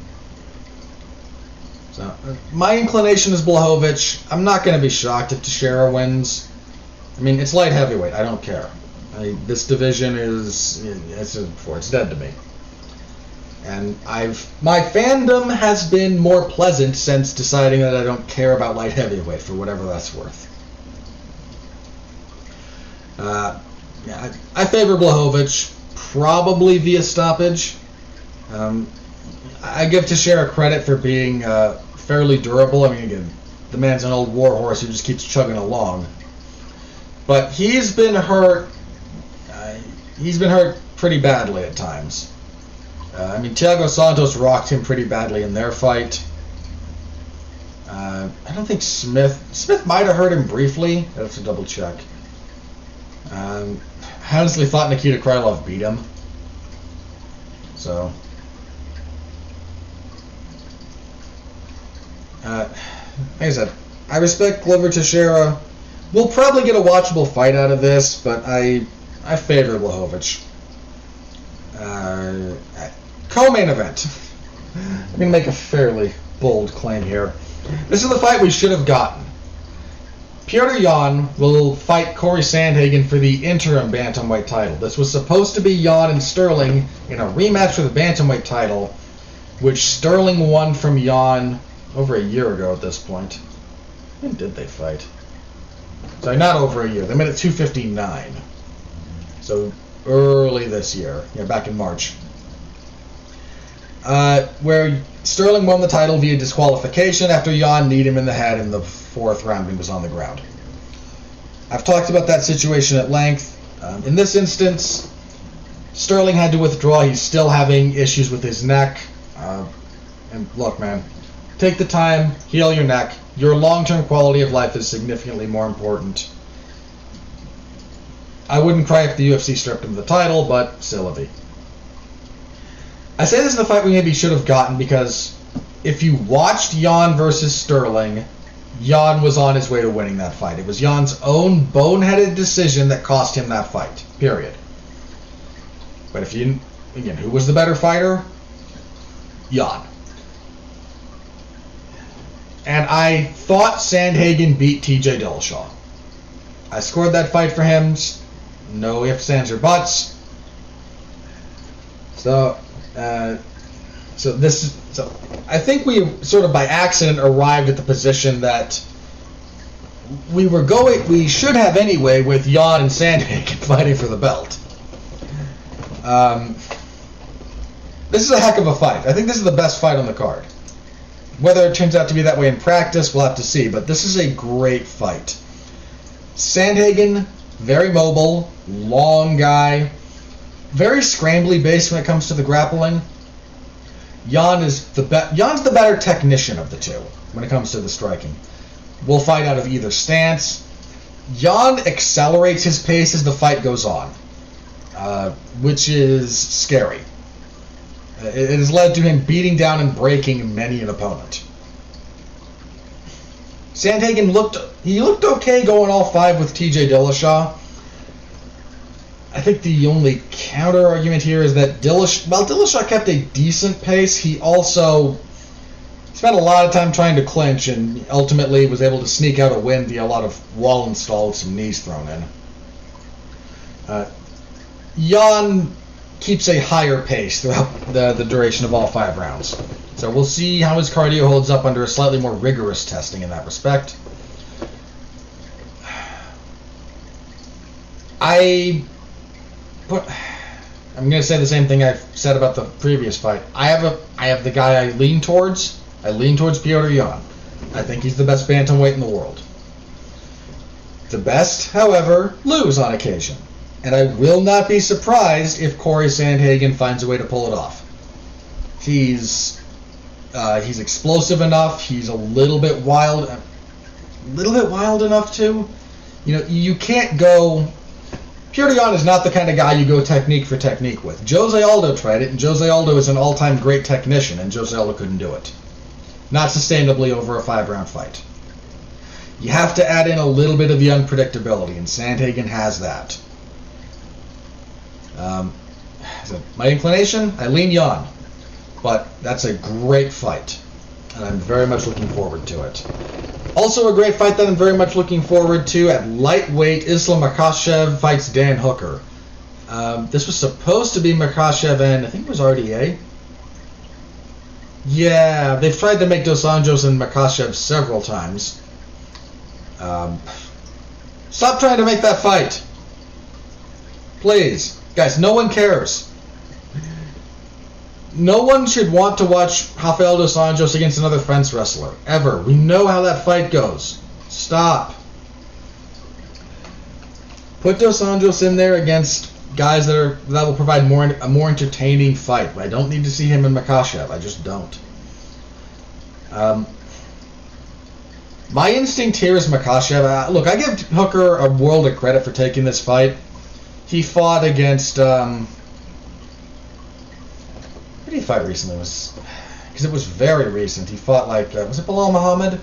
So my inclination is Blachowicz. I'm not going to be shocked if Teixeira wins. I mean, it's light heavyweight. I don't care. This division it's dead to me. And my fandom has been more pleasant since deciding that I don't care about light heavyweight, for whatever that's worth. I favor Blachowicz, probably via stoppage. I give Teixeira credit for being fairly durable. I mean, again, the man's an old warhorse who just keeps chugging along. But he's been hurt. He's been hurt pretty badly at times. Thiago Santos rocked him pretty badly in their fight. I don't think Smith might have hurt him briefly. I have to double check. I honestly thought Nikita Krylov beat him. So, like I said, I respect Glover Teixeira. We'll probably get a watchable fight out of this, but I favor Blachowicz. Co-main event. I'm going to make a fairly bold claim here. This is the fight we should have gotten. Petr Yan will fight Corey Sandhagen for the interim bantamweight title. This was supposed to be Yan and Sterling in a rematch for the bantamweight title, which Sterling won from Yan over a year ago at this point. When did they fight? Sorry, not over a year. They met at 259. So early this year. Yeah, back in March. Where Sterling won the title via disqualification after Yan kneed him in the head in the 4th round when he was on the ground. I've talked about that situation at length. In this instance, Sterling had to withdraw. He's still having issues with his neck. And look, man, take the time, heal your neck. Your long-term quality of life is significantly more important. I wouldn't cry if the UFC stripped him of the title, but silly. I say this is the fight we maybe should have gotten because if you watched Jan versus Sterling, Jan was on his way to winning that fight. It was Jan's own boneheaded decision that cost him that fight, period. But if you, again, who was the better fighter? Jan. And I thought Sandhagen beat TJ Dillashaw. I scored that fight for him. No ifs, ands, or buts. So I think we sort of by accident arrived at the position that we should have anyway, with Jan and Sandhagen fighting for the belt. This is a heck of a fight. I think this is the best fight on the card. Whether it turns out to be that way in practice, we'll have to see, but this is a great fight. Sandhagen, very mobile, long guy, very scrambly based when it comes to the grappling. Jan's the better technician of the two when it comes to the striking. Will fight out of either stance. Jan accelerates his pace as the fight goes on, which is scary. It has led to him beating down and breaking many an opponent. Sandhagen looked okay going all five with TJ Dillashaw. I think the only counter argument here is that Dillashaw kept a decent pace, he also spent a lot of time trying to clinch and ultimately was able to sneak out a win via a lot of wall install with some knees thrown in. Jan keeps a higher pace throughout the duration of all 5 rounds. So we'll see how his cardio holds up under a slightly more rigorous testing in that respect. I'm going to say the same thing I've said about the previous fight. I have the guy I lean towards. I lean towards Petr Yan. I think he's the best bantamweight in the world. The best, however, lose on occasion. And I will not be surprised if Corey Sandhagen finds a way to pull it off. He's explosive enough. He's a little bit wild enough too. You know, you can't go. Petr Yan is not the kind of guy you go technique for technique with. Jose Aldo tried it, and Jose Aldo is an all-time great technician, and Jose Aldo couldn't do it. Not sustainably over a 5-round fight. You have to add in a little bit of the unpredictability, and Sandhagen has that. So my inclination, I lean Yan, but that's a great fight, and I'm very much looking forward to it. Also a great fight that I'm very much looking forward to at lightweight, Islam Makhachev fights Dan Hooker. This was supposed to be Makhachev and I think it was RDA. Yeah, they've tried to make Dos Anjos and Makhachev several times. Stop trying to make that fight. Please. Guys, no one cares. No one should want to watch Rafael Dos Anjos against another fence wrestler, ever. We know how that fight goes. Stop. Put Dos Anjos in there against guys that will provide a more entertaining fight. I don't need to see him and Makhachev. I just don't. My instinct here is Makhachev. Look, I give Hooker a world of credit for taking this fight. He fought against... who did he fight recently? Because it was very recent. He fought was it Bilal Muhammad?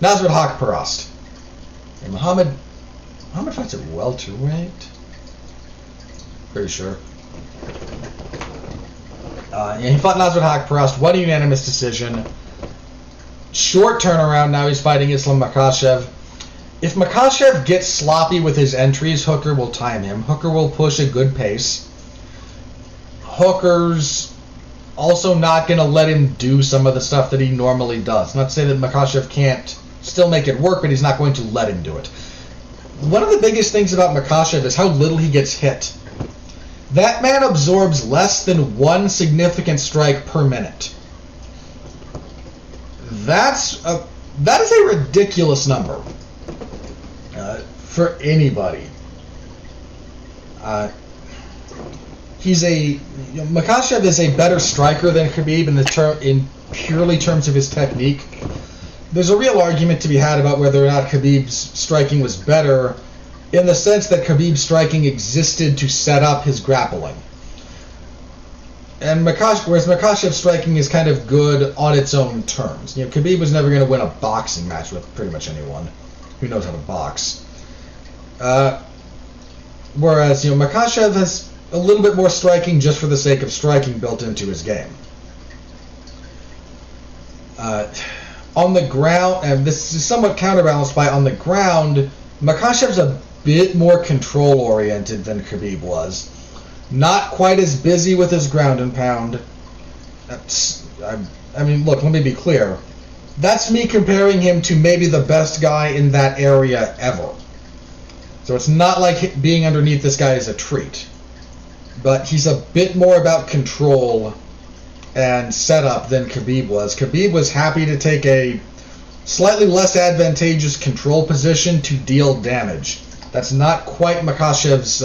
Nasrat Haqparast. And Muhammad fights at welterweight? Pretty sure. He fought Nasrat Haqparast, won a unanimous decision. Short turnaround, now he's fighting Islam Makhachev. If Makhachev gets sloppy with his entries, Hooker will time him. Hooker will push a good pace. Hooker's also not going to let him do some of the stuff that he normally does. Not to say that Makhachev can't still make it work, but he's not going to let him do it. One of the biggest things about Makhachev is how little he gets hit. That man absorbs less than one significant strike per minute. That is a ridiculous number for anybody. Makhachev is a better striker than Khabib in purely terms of his technique. There's a real argument to be had about whether or not Khabib's striking was better in the sense that Khabib's striking existed to set up his grappling. And whereas Makhachev's striking is kind of good on its own terms. You know, Khabib was never going to win a boxing match with pretty much anyone who knows how to box. Whereas, you know, Makhachev has a little bit more striking just for the sake of striking built into his game. On the ground, and this is somewhat counterbalanced by on the ground, Makhachev's a bit more control-oriented than Khabib was. Not quite as busy with his ground and pound. I mean, look, let me be clear. That's me comparing him to maybe the best guy in that area ever. So it's not like being underneath this guy is a treat. But he's a bit more about control and setup than Khabib was. Khabib was happy to take a slightly less advantageous control position to deal damage. That's not quite Makhachev's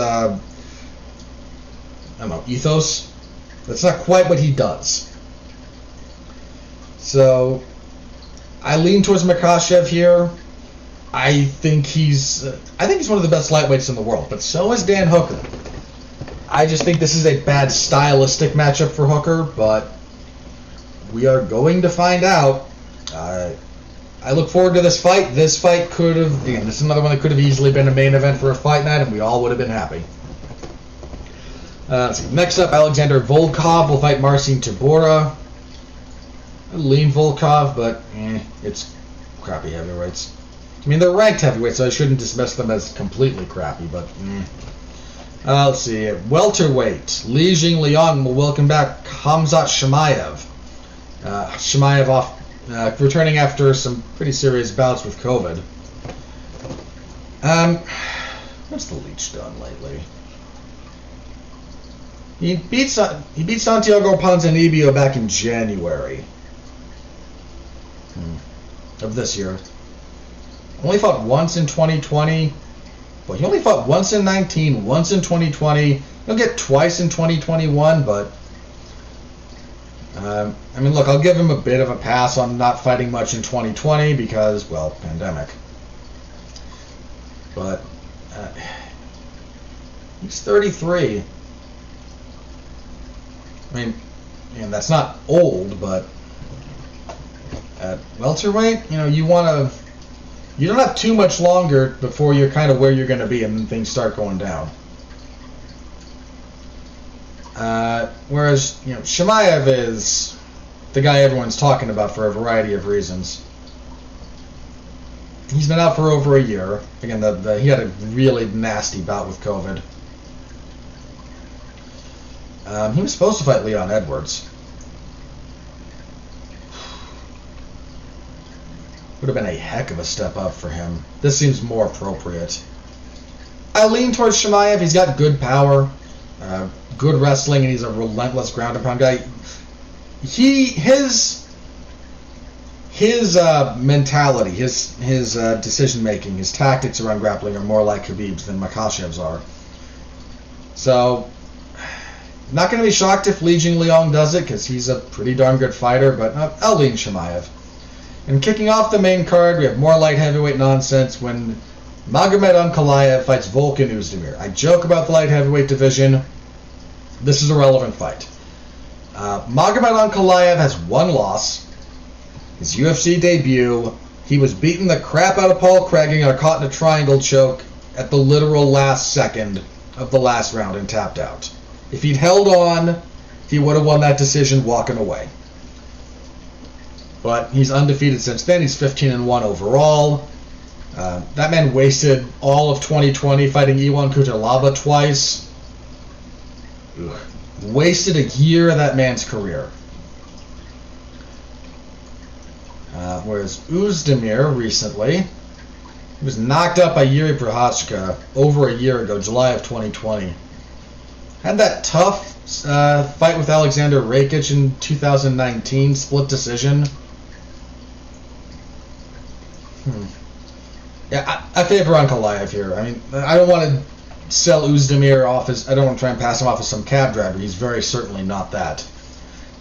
ethos. That's not quite what he does. So I lean towards Makhachev here. I think he's one of the best lightweights in the world, but so is Dan Hooker. I just think this is a bad stylistic matchup for Hooker, but we are going to find out. I look forward to this fight. This fight could have, again, this is another one that could have easily been a main event for a fight night, and we all would have been happy. Let's see. Next up, Alexander Volkov will fight Marcin Tybura. I lean Volkov, but it's crappy heavyweights. I mean, they're ranked heavyweights, so I shouldn't dismiss them as completely crappy, but let's see. Welterweight, Li Jingliang will welcome back Khamzat Chimaev. Chimaev returning after some pretty serious bouts with COVID. What's the Leech done lately? He beat Santiago Ponzinibbio back in January of this year. Only fought once in 2020. Well, he only fought once in 19, once in 2020. He'll get twice in 2021, but I mean, look, I'll give him a bit of a pass on not fighting much in 2020 because, well, pandemic. But he's 33. I mean, that's not old, but at welterweight, you don't have too much longer before you're kind of where you're going to be, and then things start going down. Whereas, Chimaev is the guy everyone's talking about for a variety of reasons. He's been out for over a year. Again, he had a really nasty bout with COVID. He was supposed to fight Leon Edwards. Would have been a heck of a step up for him. This seems more appropriate. I lean towards Chimaev. He's got good power, good wrestling, and he's a relentless ground and pound guy. His mentality, his decision making, his tactics around grappling are more like Khabib's than Makhachev's are. So, not going to be shocked if Li Jingliang does it, because he's a pretty darn good fighter, but I'll lean Chimaev. And kicking off the main card, we have more light heavyweight nonsense when Magomed Ankalaev fights Volkan Oezdemir. I joke about the light heavyweight division. This is a relevant fight. Magomed Ankalaev has one loss. His UFC debut. He was beating the crap out of Paul Craig and got caught in a triangle choke at the literal last second of the last round and tapped out. If he'd held on, he would have won that decision walking away. But he's undefeated since then. He's 15-1 overall. That man wasted all of 2020 fighting Iwan Kutalaba twice. Ugh. Wasted a year of that man's career. Whereas Oezdemir recently, he was knocked out by Yuri Prochazka over a year ago, July of 2020. Had that tough fight with Alexander Rakic in 2019, split decision. Yeah, I favor Ankalaev here. I mean, I don't want to sell Oezdemir off as, I don't want to try and pass him off as some cab driver. He's very certainly not that.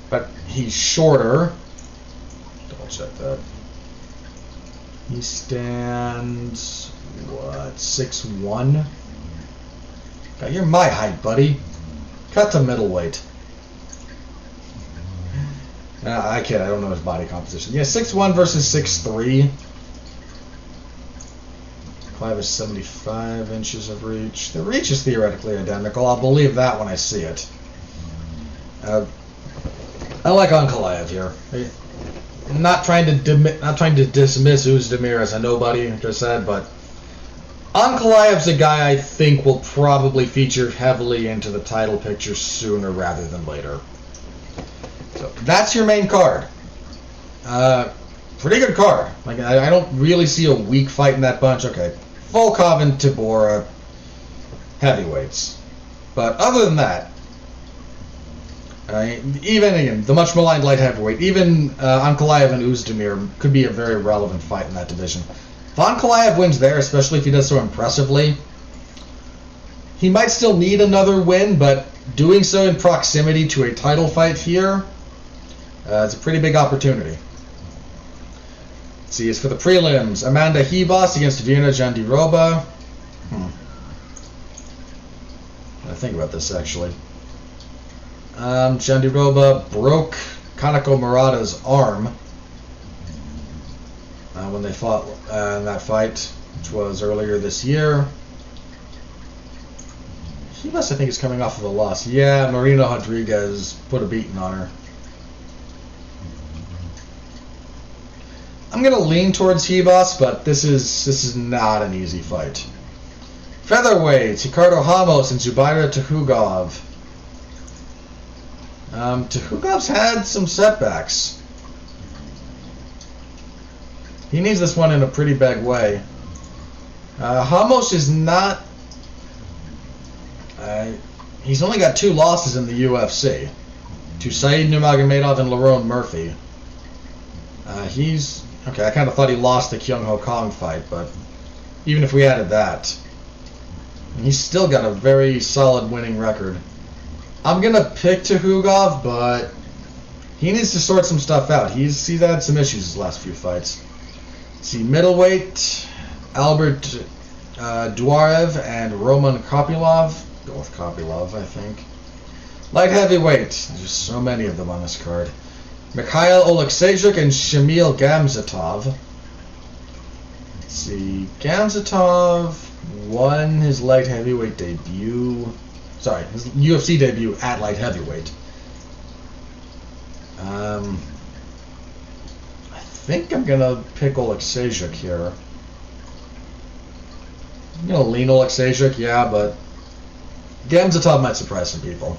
But he's shorter. Double check that. He stands, what? 6'1". God, you're my height, buddy. Cut to middleweight. I kid, I don't know his body composition. Yeah, 6'1 versus 6'3. Clive is 75 inches of reach. The reach is theoretically identical. I'll believe that when I see it. I like Ankalaev here. I'm not trying to dismiss Uzdemir as a nobody, like I said, but Ankalaev's a guy I think will probably feature heavily into the title picture sooner rather than later. So that's your main card. Pretty good card. Like I don't really see a weak fight in that bunch. Okay, Volkov and Tybura, heavyweights. But other than that, even again, the much maligned light heavyweight, even Ankalaev and Uzdemir could be a very relevant fight in that division. If Ankalaev wins there, especially if he does so impressively, he might still need another win, but doing so in proximity to a title fight here, it's a pretty big opportunity. Let's see, as for the prelims, Amanda Ribas against Viana Jandiroba. I think about this actually. Jandiroba broke Kanako Murata's arm when they fought in that fight, which was earlier this year. Ribas, I think, is coming off of a loss. Yeah, Marina Rodriguez put a beating on her. I'm gonna lean towards Ribas, but this is not an easy fight. Featherweights, Ricardo Ramos and Zubaira Tukhugov. Tukhugov's had some setbacks. He needs this one in a pretty big way. Ramos is not... he's only got 2 losses in the UFC. To Said Nurmagomedov and Lerone Murphy. Okay, I kind of thought he lost the Kyung Ho Kong fight, but even if we added that, he's still got a very solid winning record. I'm going to pick Tukhugov, but he needs to sort some stuff out. He's had some issues his last few fights. Let's see, middleweight, Albert Duarev and Roman Kopylov. Go with Kopylov, I think. Light heavyweight, there's just so many of them on this card. Mikhail Oleksiejczuk and Shamil Gamzatov. Let's see, Gamzatov won his light heavyweight debut. Sorry, his UFC debut at light heavyweight. I think I'm gonna pick Oleksiejczuk here. I'm gonna lean Oleksiejczuk, yeah, but Gamzatov might surprise some people.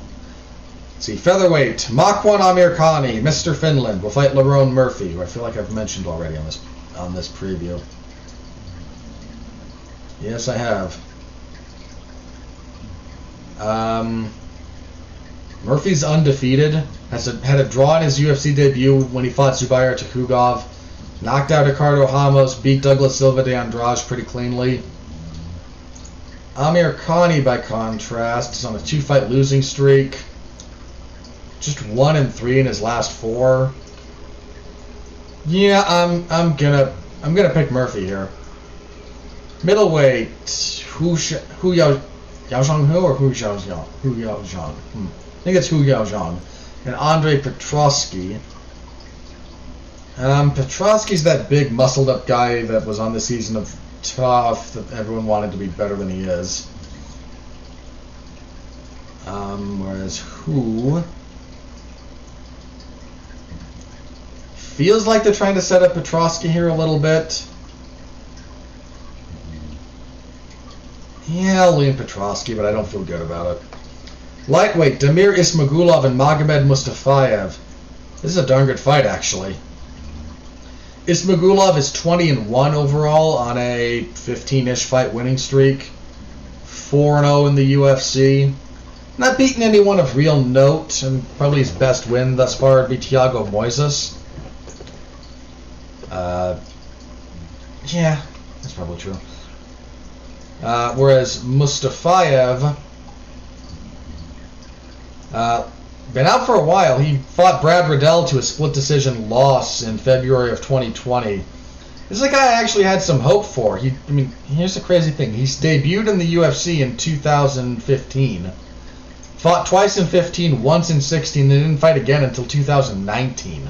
Let's see, featherweight, Makwan Amirkhani, Mr. Finland, will fight Lerone Murphy, who I feel like I've mentioned already on this preview. Yes, I have. Murphy's undefeated. Had a draw in his UFC debut when he fought Zubaira Tukhugov. Knocked out Ricardo Ramos, beat Douglas Silva de Andrade pretty cleanly. Amirkhani, by contrast, is on a 2-fight losing streak. Just 1-3 in his last 4. Yeah, I'm gonna pick Murphy here. Middleweight, Hu Yaozhang or Hu Yaozhang? I think it's Hu Yaozhang. And Andre Petrosky. Petrosky's that big, muscled-up guy that was on the season of Tough that everyone wanted to be better than he is. Whereas Hu feels like they're trying to set up Petrosky here a little bit. Yeah, I'll lean Petrosky, but I don't feel good about it. Lightweight, Damir Ismagulov and Magomed Mustafayev. This is a darn good fight, actually. Ismagulov is 20-1 overall on a 15-ish fight winning streak. 4-0 in the UFC. Not beaten anyone of real note, and probably his best win thus far would be Thiago Moises. Yeah, that's probably true. Whereas Mustafayev, been out for a while. He fought Brad Riddell to a split decision loss in February of 2020. This is a guy I actually had some hope for. Here's the crazy thing. He's debuted in the UFC in 2015. Fought twice in 15, once in 16, and didn't fight again until 2019.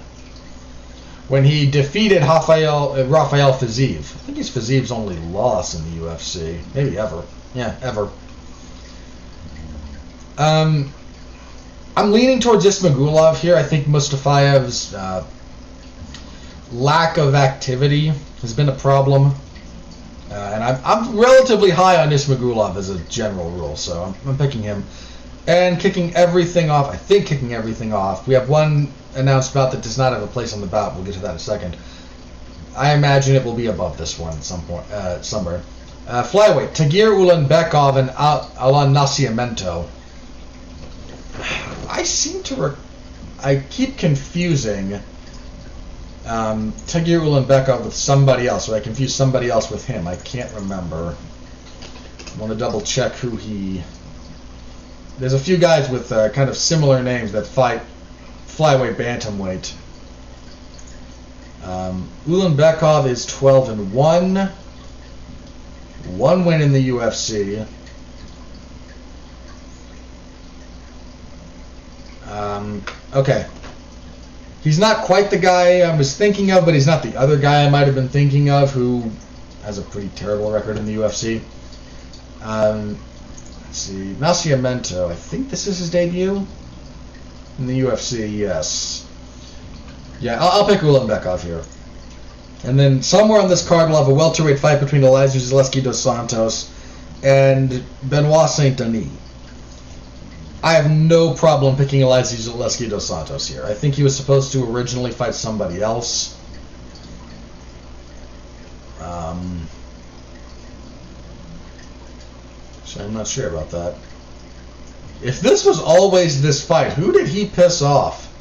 When he defeated Rafael Fiziev. I think he's Fiziev's only loss in the UFC. Maybe ever. Yeah, ever. I'm leaning towards Ismagulov here. I think Mustafayev's lack of activity has been a problem. And I'm relatively high on Ismagulov as a general rule, so I'm picking him. And kicking everything off. I think kicking everything off. We have one announced bout that does not have a place on the bout. We'll get to that in a second. I imagine it will be above this one at some point, somewhere. Flyweight, Tagir Ulanbekov and Alan Nascimento. I keep confusing Tagir Ulanbekov with somebody else, or I confuse somebody else with him. I can't remember. I want to double check who he... There's a few guys with kind of similar names that fight flyweight, bantamweight. Ulanbekov is 12-1. One win in the UFC. Okay. He's not quite the guy I was thinking of, but he's not the other guy I might have been thinking of who has a pretty terrible record in the UFC. Let's see. Nascimento, I think this is his debut in the UFC, yes. Yeah, I'll pick Ulanbekov here. And then somewhere on this card we'll have a welterweight fight between Elizeu Zaleski dos Santos and Benoit Saint-Denis. I have no problem picking Elizeu Zaleski dos Santos here. I think he was supposed to originally fight somebody else. So I'm not sure about that. If this was always this fight, who did he piss off?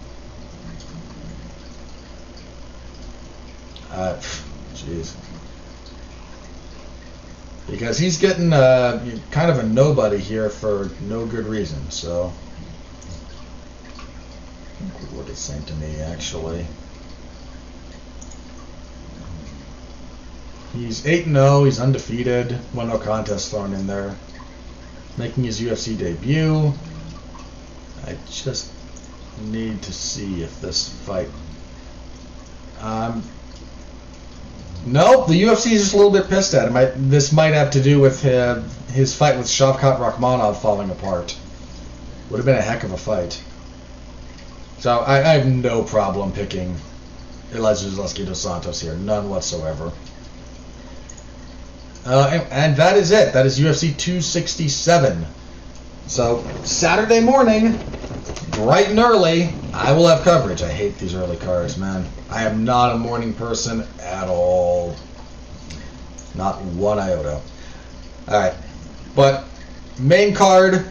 Jeez. Because he's getting kind of a nobody here for no good reason, so... I think we would have sent to me, actually. He's 8-0, he's undefeated, one no contest thrown in there. Making his UFC debut. I just need to see if this fight... Nope, the UFC is just a little bit pissed at him. This might have to do with his fight with Shavkat Rakhmonov falling apart. Would have been a heck of a fight. So I have no problem picking Elizeu Zaleski dos Santos here. None whatsoever. And that is it. That is UFC 267. So Saturday morning, bright and early, I will have coverage. I hate these early cards, man. I am not a morning person at all. Not one iota. Alright. But, main card,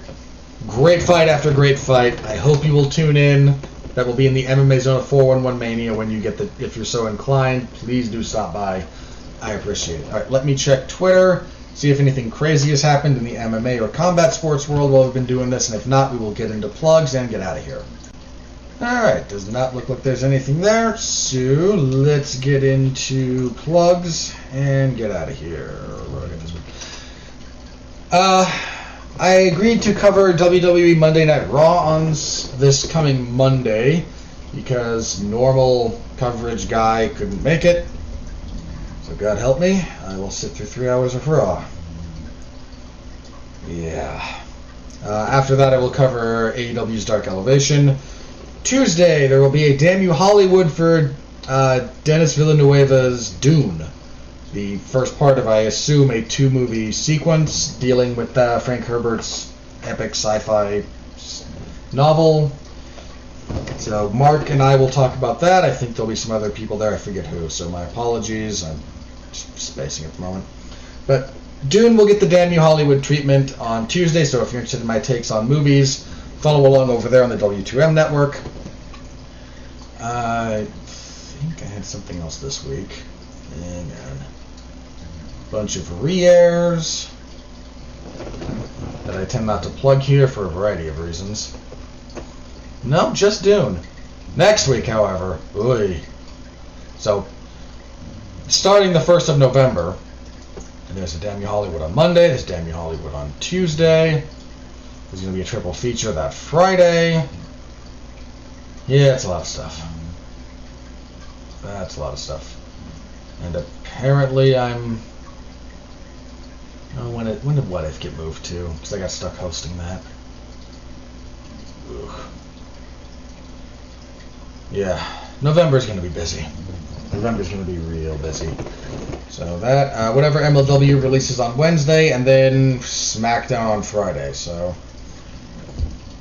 great fight after great fight. I hope you will tune in. That will be in the MMA Zone of 411 Mania when you get the, if you're so inclined. Please do stop by. I appreciate it. Alright, let me check Twitter. See if anything crazy has happened in the MMA or combat sports world while we've been doing this, and if not, we will get into plugs and get out of here. Alright, does not look like there's anything there, so let's get into plugs and get out of here. Where do I get this one? I agreed to cover WWE Monday Night Raw on this coming Monday because normal coverage guy couldn't make it. So God help me, I will sit through 3 hours of Raw. Yeah. After that I will cover AEW's Dark Elevation. Tuesday there will be a Damn You Hollywood for Denis Villanueva's Dune. The first part of, I assume, a 2-movie sequence dealing with Frank Herbert's epic sci-fi novel. So Mark and I will talk about that. I think there'll be some other people there. I forget who, so my apologies. I'm just spacing at the moment. But Dune will get the Damn You Hollywood treatment on Tuesday, so if you're interested in my takes on movies, follow along over there on the W2M network. I think I had something else this week. Hang on. Bunch of re-airs that I tend not to plug here for a variety of reasons. No, just Dune. Next week, however, so starting the 1st of November. And there's a Damn You Hollywood on Monday. There's Damn You Hollywood on Tuesday. There's going to be a triple feature that Friday. Yeah, it's a lot of stuff. That's a lot of stuff. And apparently I'm... Oh, when did What If get moved to? Because I got stuck hosting that. Ugh. Yeah, November's going to be busy. November's going to be real busy. So that, whatever MLW releases on Wednesday, and then SmackDown on Friday. So,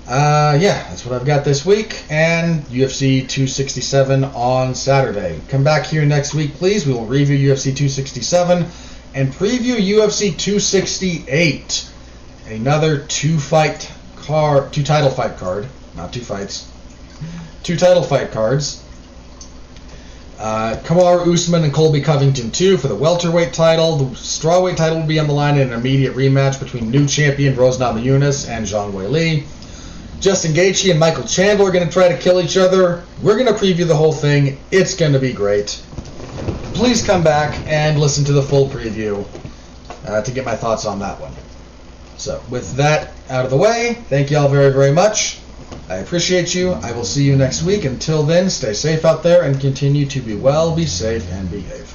yeah, that's what I've got this week. And UFC 267 on Saturday. Come back here next week, please. We will review UFC 267 and preview UFC 268. Another two title fight card. Not two fights. Two title fight cards. Kamaru Usman and Colby Covington 2 for the welterweight title. The strawweight title will be on the line in an immediate rematch between new champion Rose Namajunas and Zhang Weili. Justin Gaethje and Michael Chandler are going to try to kill each other. We're going to preview the whole thing. It's going to be great. Please come back and listen to the full preview to get my thoughts on that one. So with that out of the way, thank you all very, very much. I appreciate you. I will see you next week. Until then, stay safe out there and continue to be well, be safe, and behave.